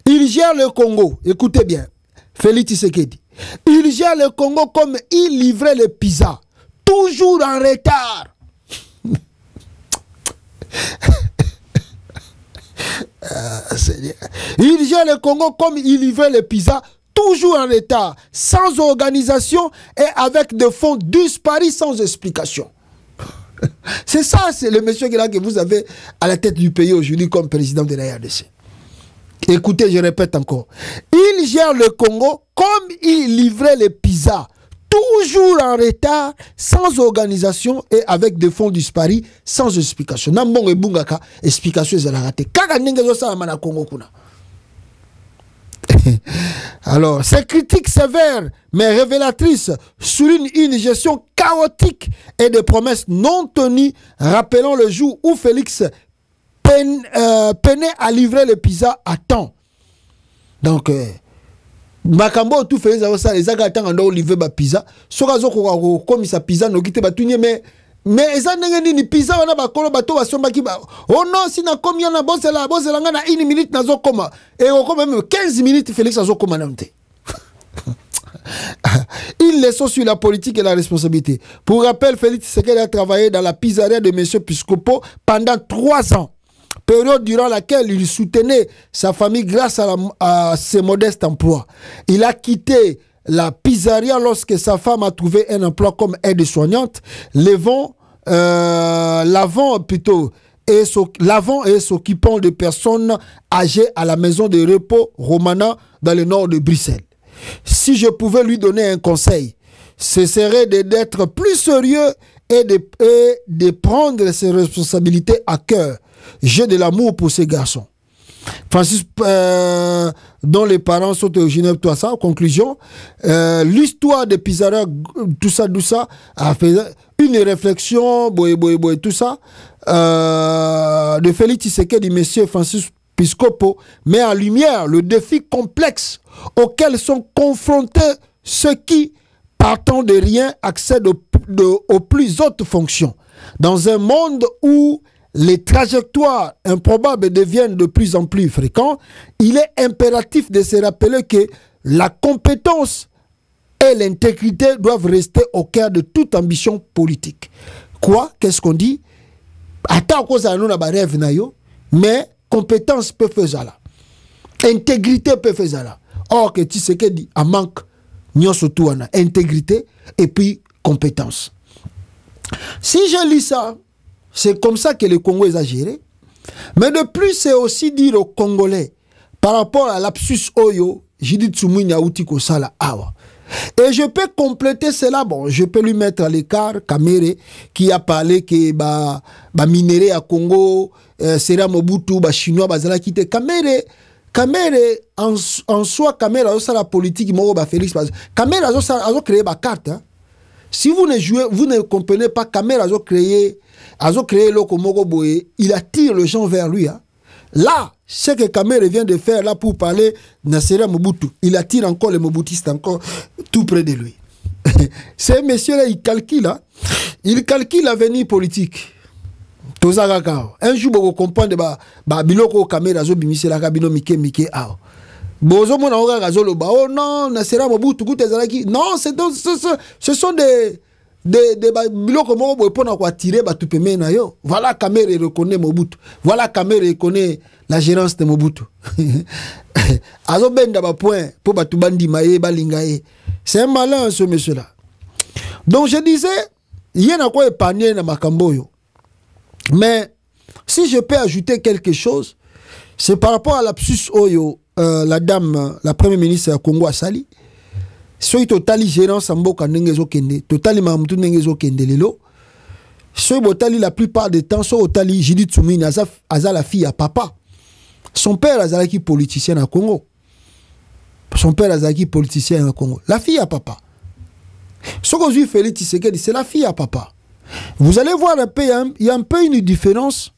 Il gère le Congo, écoutez bien, Félix Tshisekedi. Il gère le Congo comme il livrait les pizzas, toujours en retard. Il gère le Congo comme il livrait les pizzas, toujours en retard, sans organisation et avec des fonds disparus sans explication. C'est ça, c'est le monsieur que vous avez à la tête du pays aujourd'hui comme président de la RDC. Écoutez, je répète encore. Il gère le Congo comme il livrait les pizzas, toujours en retard, sans organisation et avec des fonds disparus, sans explication. Nambong et Bungaka, explication est raté. Kaka nengezo sa mana Congo kuna. Alors, ces critiques sévères mais révélatrices soulignent une gestion chaotique et des promesses non tenues, rappelant le jour où Félix peinait à livrer les pizzas à temps. Donc, Makambo tout fait ça les aga attend livrer ba pizza. Sokazo ko comme ça pizza no kite ba tunye mais mais eza ndenge nini pizza wana bakolo bato basombaki ba oh non si na komi na bosela nga na 1 minute nazo koma et au même 15 minutes Félix azo koma na mte. Il laisse sur la politique et la responsabilité. Pour rappel, Félix Tshisekedi a travaillé dans la pizzeria de M. Piscopo pendant 3 ans, période durant laquelle il soutenait sa famille grâce à ses modestes emplois. Il a quitté la pizzeria lorsque sa femme a trouvé un emploi comme aide-soignante, lavant et s'occupant de personnes âgées à la maison de repos Romana dans le nord de Bruxelles. Si je pouvais lui donner un conseil, ce serait d'être plus sérieux et de prendre ses responsabilités à cœur. J'ai de l'amour pour ces garçons. Francis, dont les parents sont originaires de ça, en conclusion, l'histoire de Pizarra, tout ça, a fait une réflexion, tout ça, de Félix Tshisekedi, monsieur Francis Piscopo, met en lumière le défi complexe auquel sont confrontés ceux qui, partant de rien, accèdent aux plus hautes fonctions. Dans un monde où les trajectoires improbables deviennent de plus en plus fréquentes, il est impératif de se rappeler que la compétence et l'intégrité doivent rester au cœur de toute ambition politique. Quoi? Qu'est-ce qu'on dit? Attends, mais compétence peut faire ça. Intégrité peut faire ça. Or que tu sais que dit, à manque, n'y a surtout intégrité et puis compétence. Si je lis ça, c'est comme ça que le Congo est géré. Mais de plus, c'est aussi dire aux Congolais, par rapport à l'absus Oyo, j'ai dit Tsumouine Aoutiko Sala Awa. Et je peux compléter cela, bon, je peux lui mettre à l'écart Kamere, qui a parlé que minéré à Congo, sera Mobutu, chinois, bazala quitté. Kamere, en soi, Kamere a la politique, Félix. Kamere a créé ma carte. Hein. Si vous ne comprenez pas, Kamere a créé Lokomogo Boye, il attire les gens vers lui. Hein. Là, ce que Kamere vient de faire là pour parler Nassera Mobutu, il attire encore les Mobutistes encore tout près de lui. Ces messieurs-là, ils calculent. Hein. Ils calculent l'avenir politique. Un jour, vous comprenez que biloko Kamere azo bimise la kabino mike ao. Bozo mona oga gazolo ba oh non, Nassera Mobutu kutezalaki. Non, ce sont des biloko moko boy pona ko tirer ba tupeme na yo. Voilà Kamere reconnaît Mobutu. Voilà Kamere reconnaît la gérance de Mobutu. Azo benda ba point pour ba tubandi maye ba lingaye. C'est un malin ce monsieur là. Donc je disais, il y a quoi épargner na makambo yo. Mais si je peux ajouter quelque chose, c'est par rapport à l'absus Oyo, la dame, la première ministre du Congo Asali. Soy totali gérance mboka nengezo kende, totali mamtu nengezo kende lelo. Soy botali la plupart des temps, soy totali Judith Tsumini aza la fille à papa. Son père azalaki politicien à Congo. Son père azalaki politicien à Congo. La fille à papa. Ce que je Félix Tshisekedi, c'est la fille à papa. Vous allez voir un peu, il y a un peu une différence.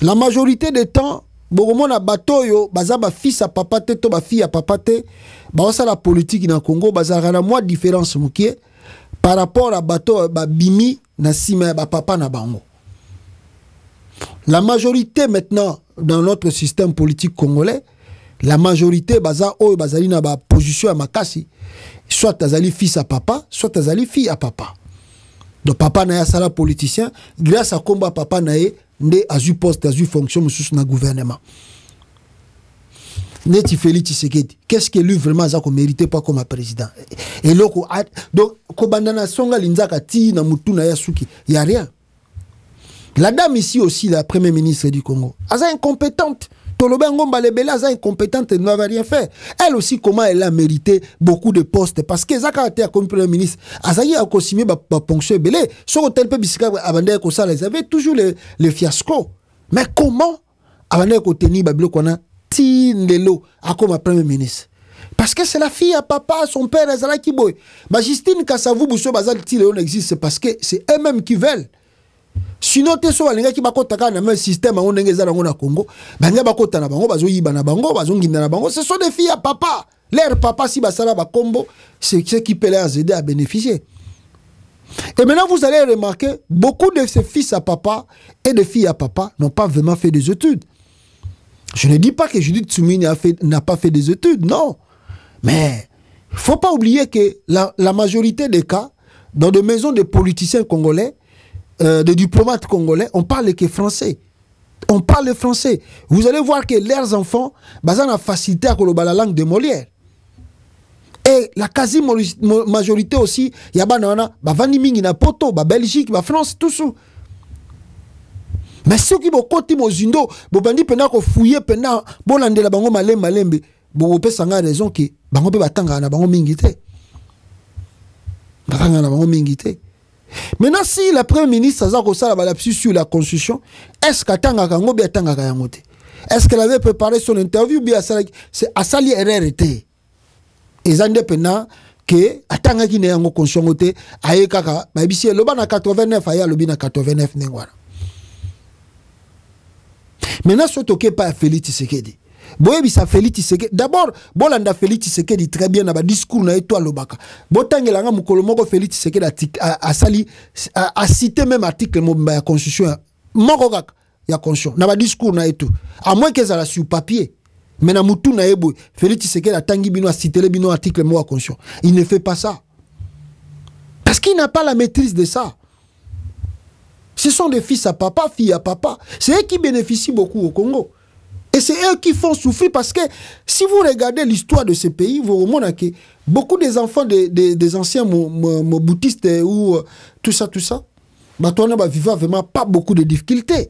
La majorité des temps, Bogomona batoyo, bazaba fils à papa te, to ba fille à papa te, ça la politique dans Congo, bazara moins différence moukie par rapport à bato ba bimi na sima ba papa na bango. La majorité maintenant dans notre système politique congolais, la majorité baza o bazali na ba position à makasi, soit tazali fils à papa, soit tazali fille à papa. Donc papa na ya sala politicien, grâce à combat papa na ye nde azu poste, azu fonction sous na gouvernement. Neti Félix Tshisekedi, qu'est-ce que lui vraiment a mérité pas comme président? Et loko donc kobandana songa linzaka ti na mutu na yasuki, il y a rien. La dame ici aussi, la première ministre du Congo, elle est incompétente. Tolobengo Mbalebele, elle est incompétente, elle n'avait rien fait. Elle aussi, comment elle a mérité beaucoup de postes? Parce que Zaka était comme premier ministre, elle a consommé ma ponction belé. Sur hôtel Pebisika, ils avaient toujours les fiascos. Mais comment elle a tenu Babilo Kona Tindelo comme premier ministre? Parce que c'est la fille à papa, son père, Azala Kiboy. Justine Kassavou Bousso Bazal Tiléon existe parce que c'est eux-mêmes qui veulent. Sinon te so balinga ki bakota ka na même système on ngeza na ngona Congo banga bakota na bango bazo yiba na bango bazo nginda na bango, ce sont des filles à papa. Leur papa si basala ba combo c'est ce qui peut les aider à bénéficier. Et maintenant, vous allez remarquer, beaucoup de ces fils à papa et de filles à papa n'ont pas vraiment fait des études. Je ne dis pas que Judith Soumini n'a pas fait des études, non. Mais il ne faut pas oublier que la majorité des cas, dans des maisons de politiciens congolais, de diplomates congolais, on parle que français. On parle français. Vous allez voir que leurs enfants, ont la facilité à la langue de Molière. Et la quasi-majorité aussi, il y a Vani Mingi na Poto, Belgique, France, tout ça. Mais ceux qui ont côté Mozindo, Bobandi pena ko fouiller pena, bolande la bango malembe, Bope sanga raison que bango pe batanga na bango mingite. Batanga na bango mingite. Maintenant, si la Premier ministre a dit sur la Constitution, est-ce qu'Atanga Kango bi Atanga Kayangote? Est-ce qu'elle avait préparé son interview ou bien c'est à sali RRT? Et ça dépend que Atanga qui n'est en Constitution, aye kaka, ba bisi loba na 89 aya lobi na 89 nengwana. Maintenant, ce toqué pas Félix Tshisekedi. Boye bisa Félix Tshisekedi. D'abord, bolanda Félix Tshisekedi très bien na ba discours na eto lobaka. Botangela nga mukolo moko Félix Tshisekedi a cité même article mo ya constitution. Moko kaka ya constitution na ba discours na eto. À moins que ça la sur papier. Mais na mutu na ebo Félix Tshisekedi a tangi bino a cité le bino article mo ya constitution. Il ne fait pas ça. Parce qu'il n'a pas la maîtrise de ça. Ce sont des fils à papa, filles à papa. C'est eux qui bénéficient beaucoup au Congo. Et c'est eux qui font souffrir parce que si vous regardez l'histoire de ce pays, vous remarquez que beaucoup des enfants des anciens moboutistes ou tout ça, bah, vivent vraiment pas beaucoup de difficultés.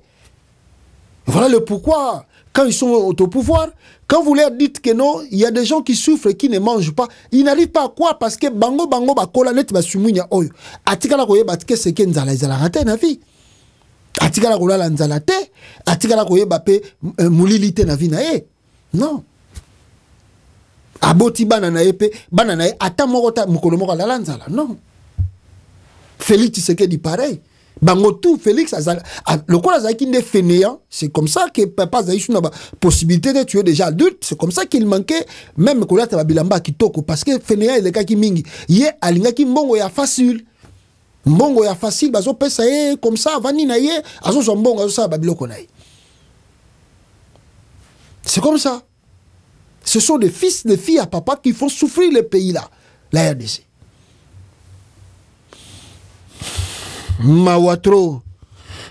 Voilà le pourquoi, quand ils sont au pouvoir, quand vous leur dites que non, il y a des gens qui souffrent et qui ne mangent pas, ils n'arrivent pas à quoi? Parce que bango bakola net basumunya oyo. Atikala koye batike seke nzala izala rate na vie. Atikala kola la nzala te, atikala koye bape mulilite na vie na ye. Non. Aboti bana na ye pe, bana na ye ata mokota mukolo moko la nzala. Non. Félix Tshisekedi pareil. Bango tout Félix le quoi de fainéant, c'est comme ça que papa Zaïchou n'a pas possibilité de tuer déjà adulte, c'est comme ça qu'il manquait même que là bilamba kitoko parce que fainéant il est ka ki mingi ye alinga ki mbongo ya facile bazo pesa ye comme ça vani na ye azo so mbongo azo sa babiloko na ye. C'est comme ça. Ce sont des fils des filles à papa qui font souffrir le pays là, la RDC. Mawatro,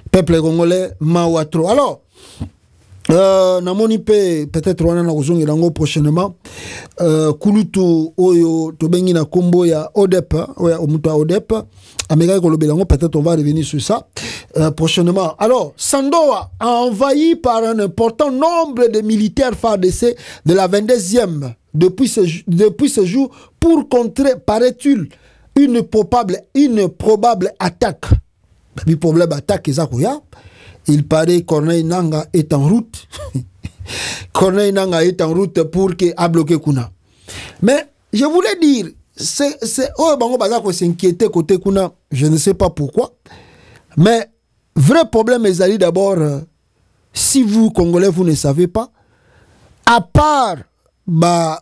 peuple congolais, Mawatro. Alors, namoni peut-être on a ozongi lango prochainement. Kulutu oyo tobengi na kombo ya ODEP, oya omuta ODEP. Américain kolobelango, peut-être on va revenir sur ça prochainement. Alors, Sandoa a envahi par un important nombre de militaires FARDC de la 22e depuis ce jour pour contrer, paraît-il, une probable attaque. Le problème attaque il paraît Corneille Nanga est en route. Corneille Nanga est en route pour que a bloqué Kuna. Mais je voulais dire, c'est bango bazako s'inquiéter côté Kuna, je ne sais pas pourquoi. Mais vrai problème est d'abord si vous Congolais vous ne savez pas, à part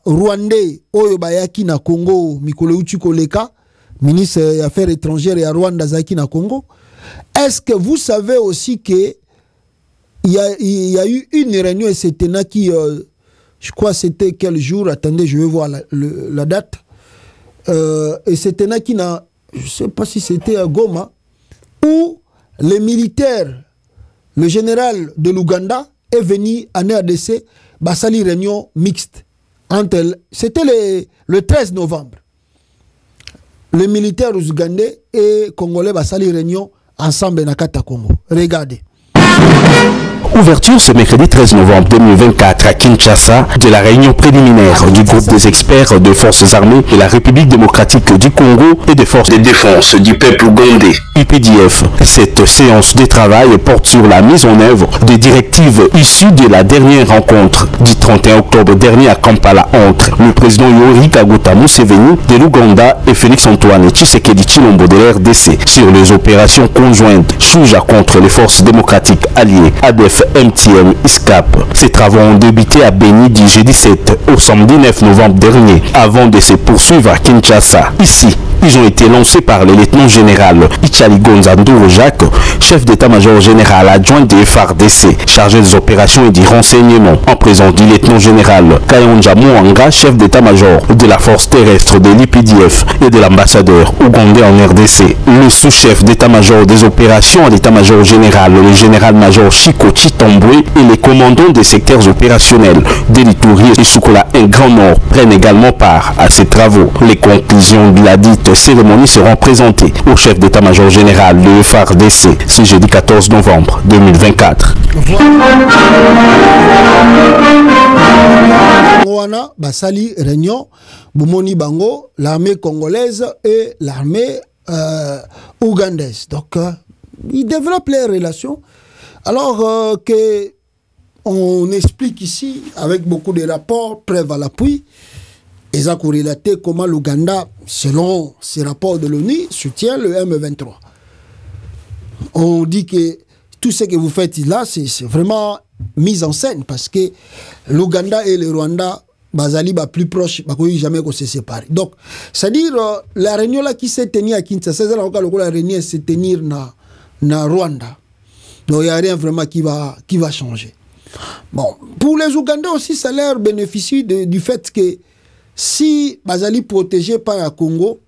Rwandais oyo bayaki na Congo Mikolo Uchikoleka ministre des Affaires étrangères et à Rwanda Zaki na Congo. Est-ce que vous savez aussi que il y a eu une réunion et c'était qui je crois c'était quel jour, attendez je vais voir la date et c'était qui na je sais pas si c'était à Goma où les militaires, le général de l'Ouganda est venu en RDC basali réunion mixte entre c'était le 13 novembre. Les militaires ougandais et congolais basali réunion ensemble dans Kata Congo. Regardez. Ouverture ce mercredi 13 novembre 2024 à Kinshasa de la réunion préliminaire du groupe des experts des forces armées de la République démocratique du Congo et des forces de défense du peuple ougandais, UPDF. Cette séance de travail porte sur la mise en œuvre des directives issues de la dernière rencontre du 31 octobre dernier à Kampala entre le président Yoweri Kaguta Museveni de l'Ouganda et Félix-Antoine Tshisekedi Tshilombo de l'RDC sur les opérations conjointes Shuja contre les forces démocratiques alliées ADF MTM ISCAP. Ces travaux ont débuté à Béni du jeudi 7 au samedi 9 novembre dernier, avant de se poursuivre à Kinshasa. Ici, ils ont été lancés par le lieutenant-général Ichali Gonzanduro Jacques, chef d'état-major général adjoint de FARDC, chargé des opérations et du renseignement, en présence du lieutenant-général Kayonja Mouanga, chef d'état-major de la force terrestre de l'IPDF et de l'ambassadeur ougandais en RDC. Le sous-chef d'état-major des opérations à l'état-major général, le général-major Chico Chitambwe, et les commandants des secteurs opérationnels d'Elitouri et Soukola et Grand Nord prennent également part à ces travaux. Les conclusions de la dite cérémonie seront présentées au chef d'état-major général de FARDC ce jeudi 14 novembre 2024. Wana basali réunion Boumoni Bango, l'armée congolaise et l'armée ougandaise. Donc ils développent les relations. Alors que on explique ici avec beaucoup de rapports, preuves à l'appui. Ils ont relaté comment l'Ouganda, selon ces rapports de l'ONU, soutient le M23. On dit que tout ce que vous faites là, c'est vraiment mise en scène parce que l'Ouganda et le Rwanda, Bazali, plus proches, jamais qu'on se sépare. Donc, c'est-à-dire, la réunion là qui s'est tenue à Kinshasa, c'est la réunion s'est tenue na Rwanda. Donc, il n'y a rien vraiment qui va changer. Bon, pour les Ougandais aussi, ça leur bénéficie du fait que si Bazali protégé par le Congo,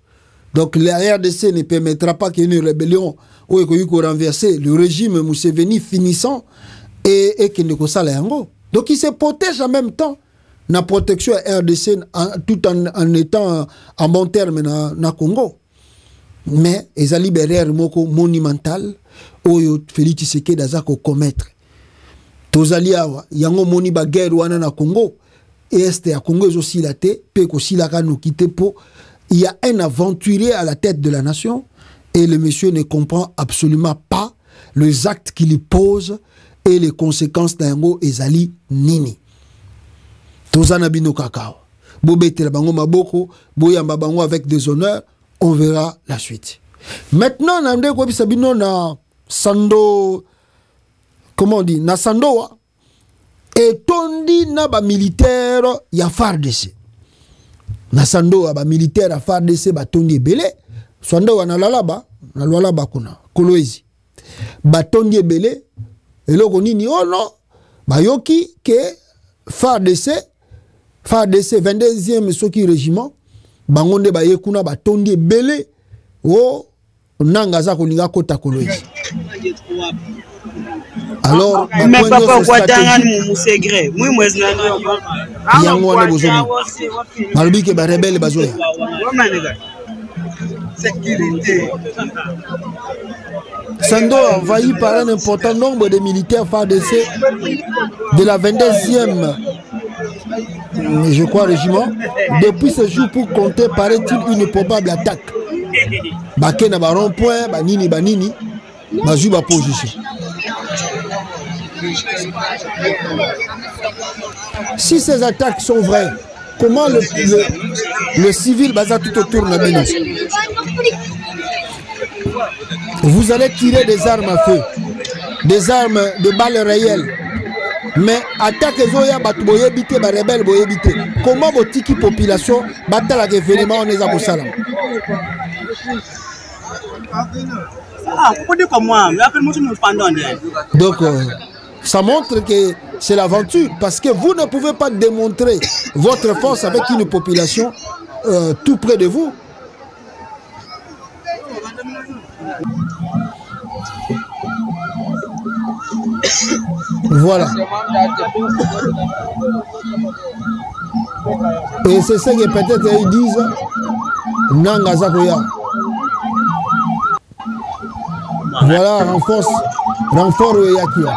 donc la RDC ne permettra pas qu'il y ait une rébellion ou qu'il renverse le régime Museveni finissant et qu'il ne soit pas. Donc il se protège en même temps la protection RDC tout en étant en bon terme dans le Congo. Mais ils ont libéré un monumental où Félix Tshisekedi a commettre. Tozali awa yango moni ba guerre wana na Congo. Est à Congo aussi la tête, peut aussi la nous quitter pour. Il y a un aventurier à la tête de la nation et le monsieur ne comprend absolument pas les actes qu'il pose et les conséquences d'Ango Ezali Nini. Tozana bino kakao. Bobete la bango maboko, boyamba bango avec des honneurs, on verra la suite. Maintenant, on a dit sabino na Sando, comment on dit, na Sandoa. Et tondi na ba militaire ya FARDC. Na sando ba militaire ya FARDC ba tondi ebele. Sando wana lalaba, na lalaba kuna. Kolwezi. Ba tondi ebele. Eloko nini oh non. Ba yoki ke FARDC 22e soki régiment. Bangonde ba yekuna ba tondi ebele. O nanga za kolinga kota Kolwezi. Alors, mais papa quoi tangani musegré moi mwezi na yango wana bozomi malobi ke ba rebelle bazoya sécurité Sando a envahi par un important nombre de militaires FARDC de la 22e je crois régiment depuis ce jour pour compter paraît-il une probable attaque bakena ba rond-point banini bazui ba position. Si ces attaques sont vraies, comment le civil basa tout autour de la. Vous allez tirer des armes à feu, des armes de balles réelles. Mais attaque zoya batu boyebite ba rebelle boyebite. Comment votre population batala ke événement on est à Bosalam. Donc ça montre que c'est l'aventure parce que vous ne pouvez pas démontrer votre force avec une population tout près de vous. Voilà. Et c'est ça que peut-être ils disent Nanga Zakoya. Voilà, renfort Yakia.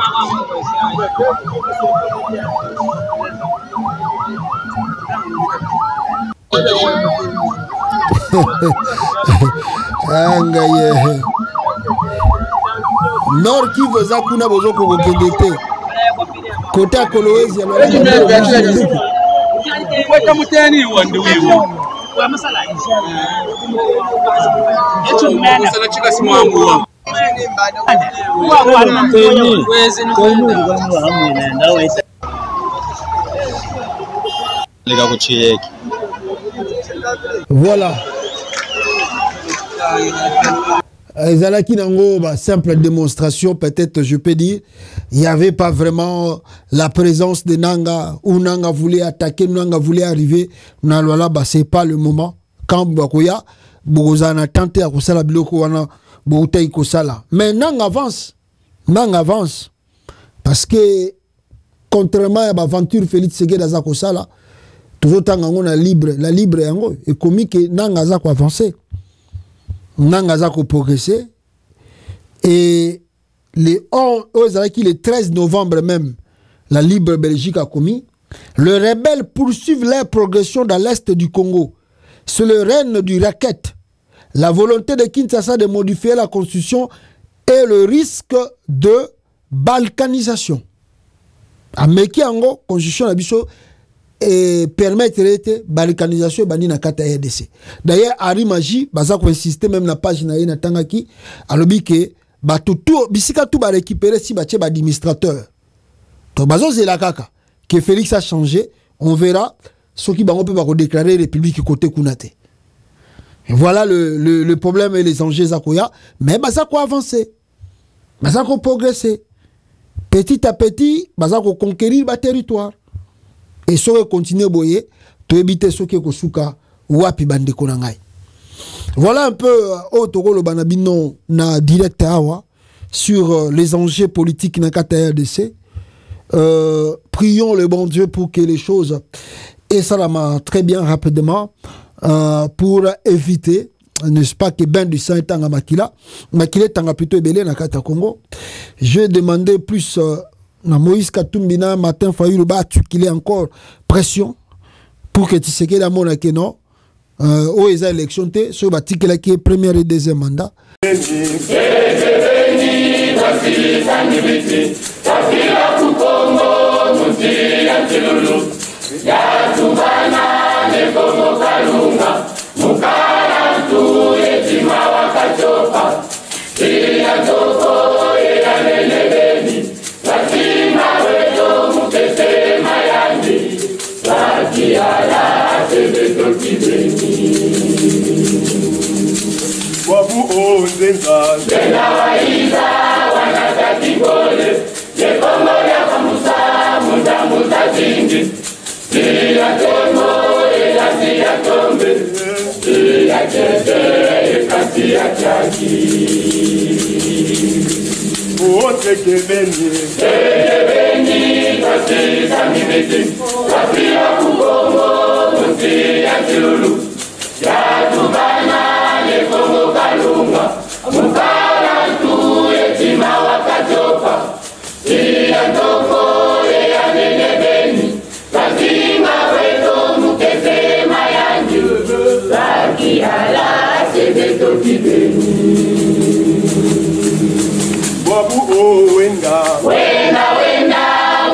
Nord qui veut Zakuna Bozoko Bokendete. Côté à Kolwezi, Voilà. Zalaki Nango, simple démonstration, peut-être je peux dire, il n'y avait pas vraiment la présence de Nanga, où Nanga voulait attaquer, Nanga voulait arriver, Nalwala, c'est pas le moment. Quand Bakoya, Bogozana tenté à Kosala Biloko Wana, Bogotei Kosala. Mais Nanga avance. Parce que, contrairement à l'aventure Félix Ségué d'Azakosala, toujours on a la libre et commis que Nanga Zako avancé. Nanga Zako progressé. Et le 13 novembre même, la Libre Belgique a commis. Les rebelles poursuivent leur progression dans l'est du Congo. C'est le règne du racket. La volonté de Kinshasa de modifier la constitution et le risque de balkanisation. A Mekiango, constitution d'Abisso, et permettre la balkanisation de la RDC. D'ailleurs, Ari Maji, Baza ko insister même la page na Tangaki, alobi que bisika tout ba récupérer si ba administrateur. Donc Bazo la kaka que Félix a changé, on verra ce qui va déclarer République côté Kunate. Et voilà le problème et les enjeux Zakoya, mais Baza ko avancer. Baza ko progresser. Petit à petit, Baza ko conquérir le territoire. Et ça va continuer boyer, to éviter ce qui est kosuka wapi bande konangai. Voilà un peu au Togo le banabino na direct awa sur les enjeux politiques na kata RDC. Prions le bon Dieu pour que les choses et ça là très bien rapidement pour éviter, n'est-ce pas, que ben du sang est en Makila est plutôt belé na kata Congo. Je demandais plus na Moïse Katumbina matin Fayulu ba qu'il est encore pression pour que tu sais que la monarchie non où les élections te sur batikela qui est premier et deuxième mandat. Wabu onzenza Zena waiza wanatatikole Yekongo ya kamusa Munda muta zingi Siya tomo Elasi ya tombe Siya kete Ekasi ya chaki Uote kebeni Kebeni Kasi samimeti Kasi ya kukongo Musi ya chilulu Ya tubana Kongo kalunga mukala tu yetima wakatopa siya toko ya nenebeni kazinga weto mukese mayanju saki ala sebeto kibeni wabu wenda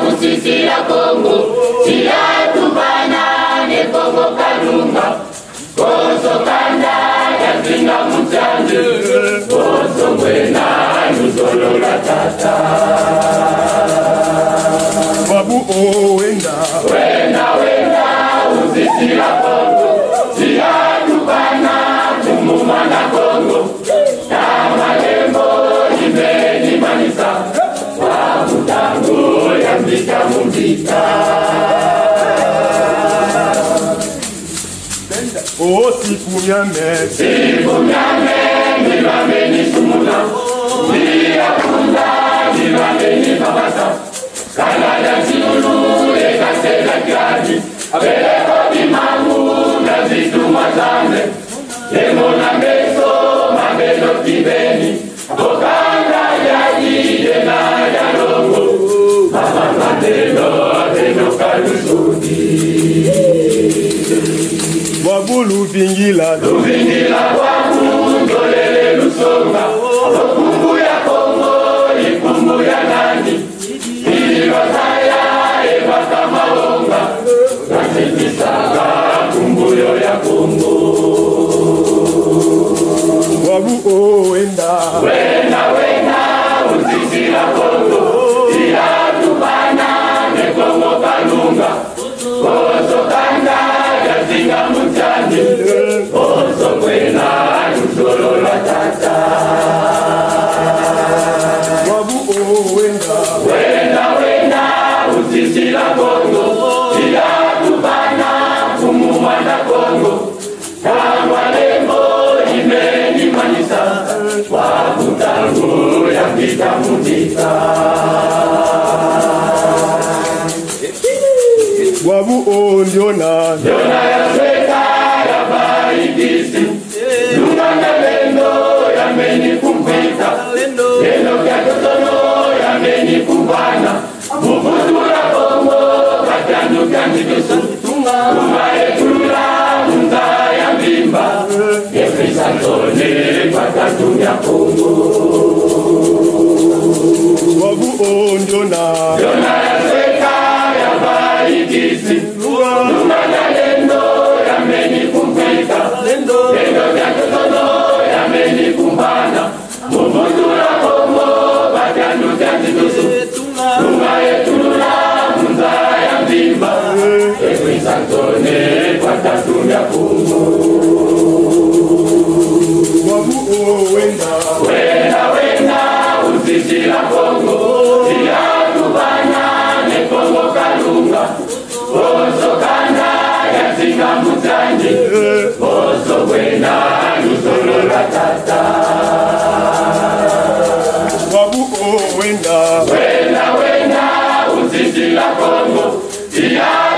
musisi ya Kongo siya tubana ne Kongo kalunga koso kanda Zinga mutande, oso mwena, nuzolo la tata. Wabu wenda, uzisi la Kongo, siya tubana, kumuma na Kongo. Kama lembo, imeni manisa, wabu tango, yambika mumbika. Oh, si fumiame, nilambeni sumuna, nilakunda, nilambeni babasa, kanada silulu, ekasela kiadi, abeleko bimangu, nazitu mazame, lemona meso, mabelo kibeni, okanda yadi, yena yalongo, mama matelo, abelo kalusudi. Wabulu vingila wabu ndolele lusonga kumbu ya Kongo ikumbu ya nani ilibakaya ebaka maonga nasikisaga kumbuyo ya Kongo wabu wenda Maembo imeni manisa wakutangu ya kitamutika Wabu ondiona ya sweka ya baigisi Lumana lendo ya meni kumpita Lendo ya kotono ya meni kumbana Mufutura kongo katanu kandikisu Umaetula munda ya mbimba Efrisantone patatu ya kongo Wabu ondiona ya sweka ya baigisi Lumana lendo ya meni kumpita Lendo ya kotono ya meni kumbana Mufutura kongo katanu kandikisu Umaetula munda ya mbimba Efrisantone patatu ya kongo Wenda uzizila Kongo Siyatubana ne Kongo kalunga Oso kanda ya zinga mutani Oso wenda nusolo ratata Wenda uzizila Kongo Siyatubana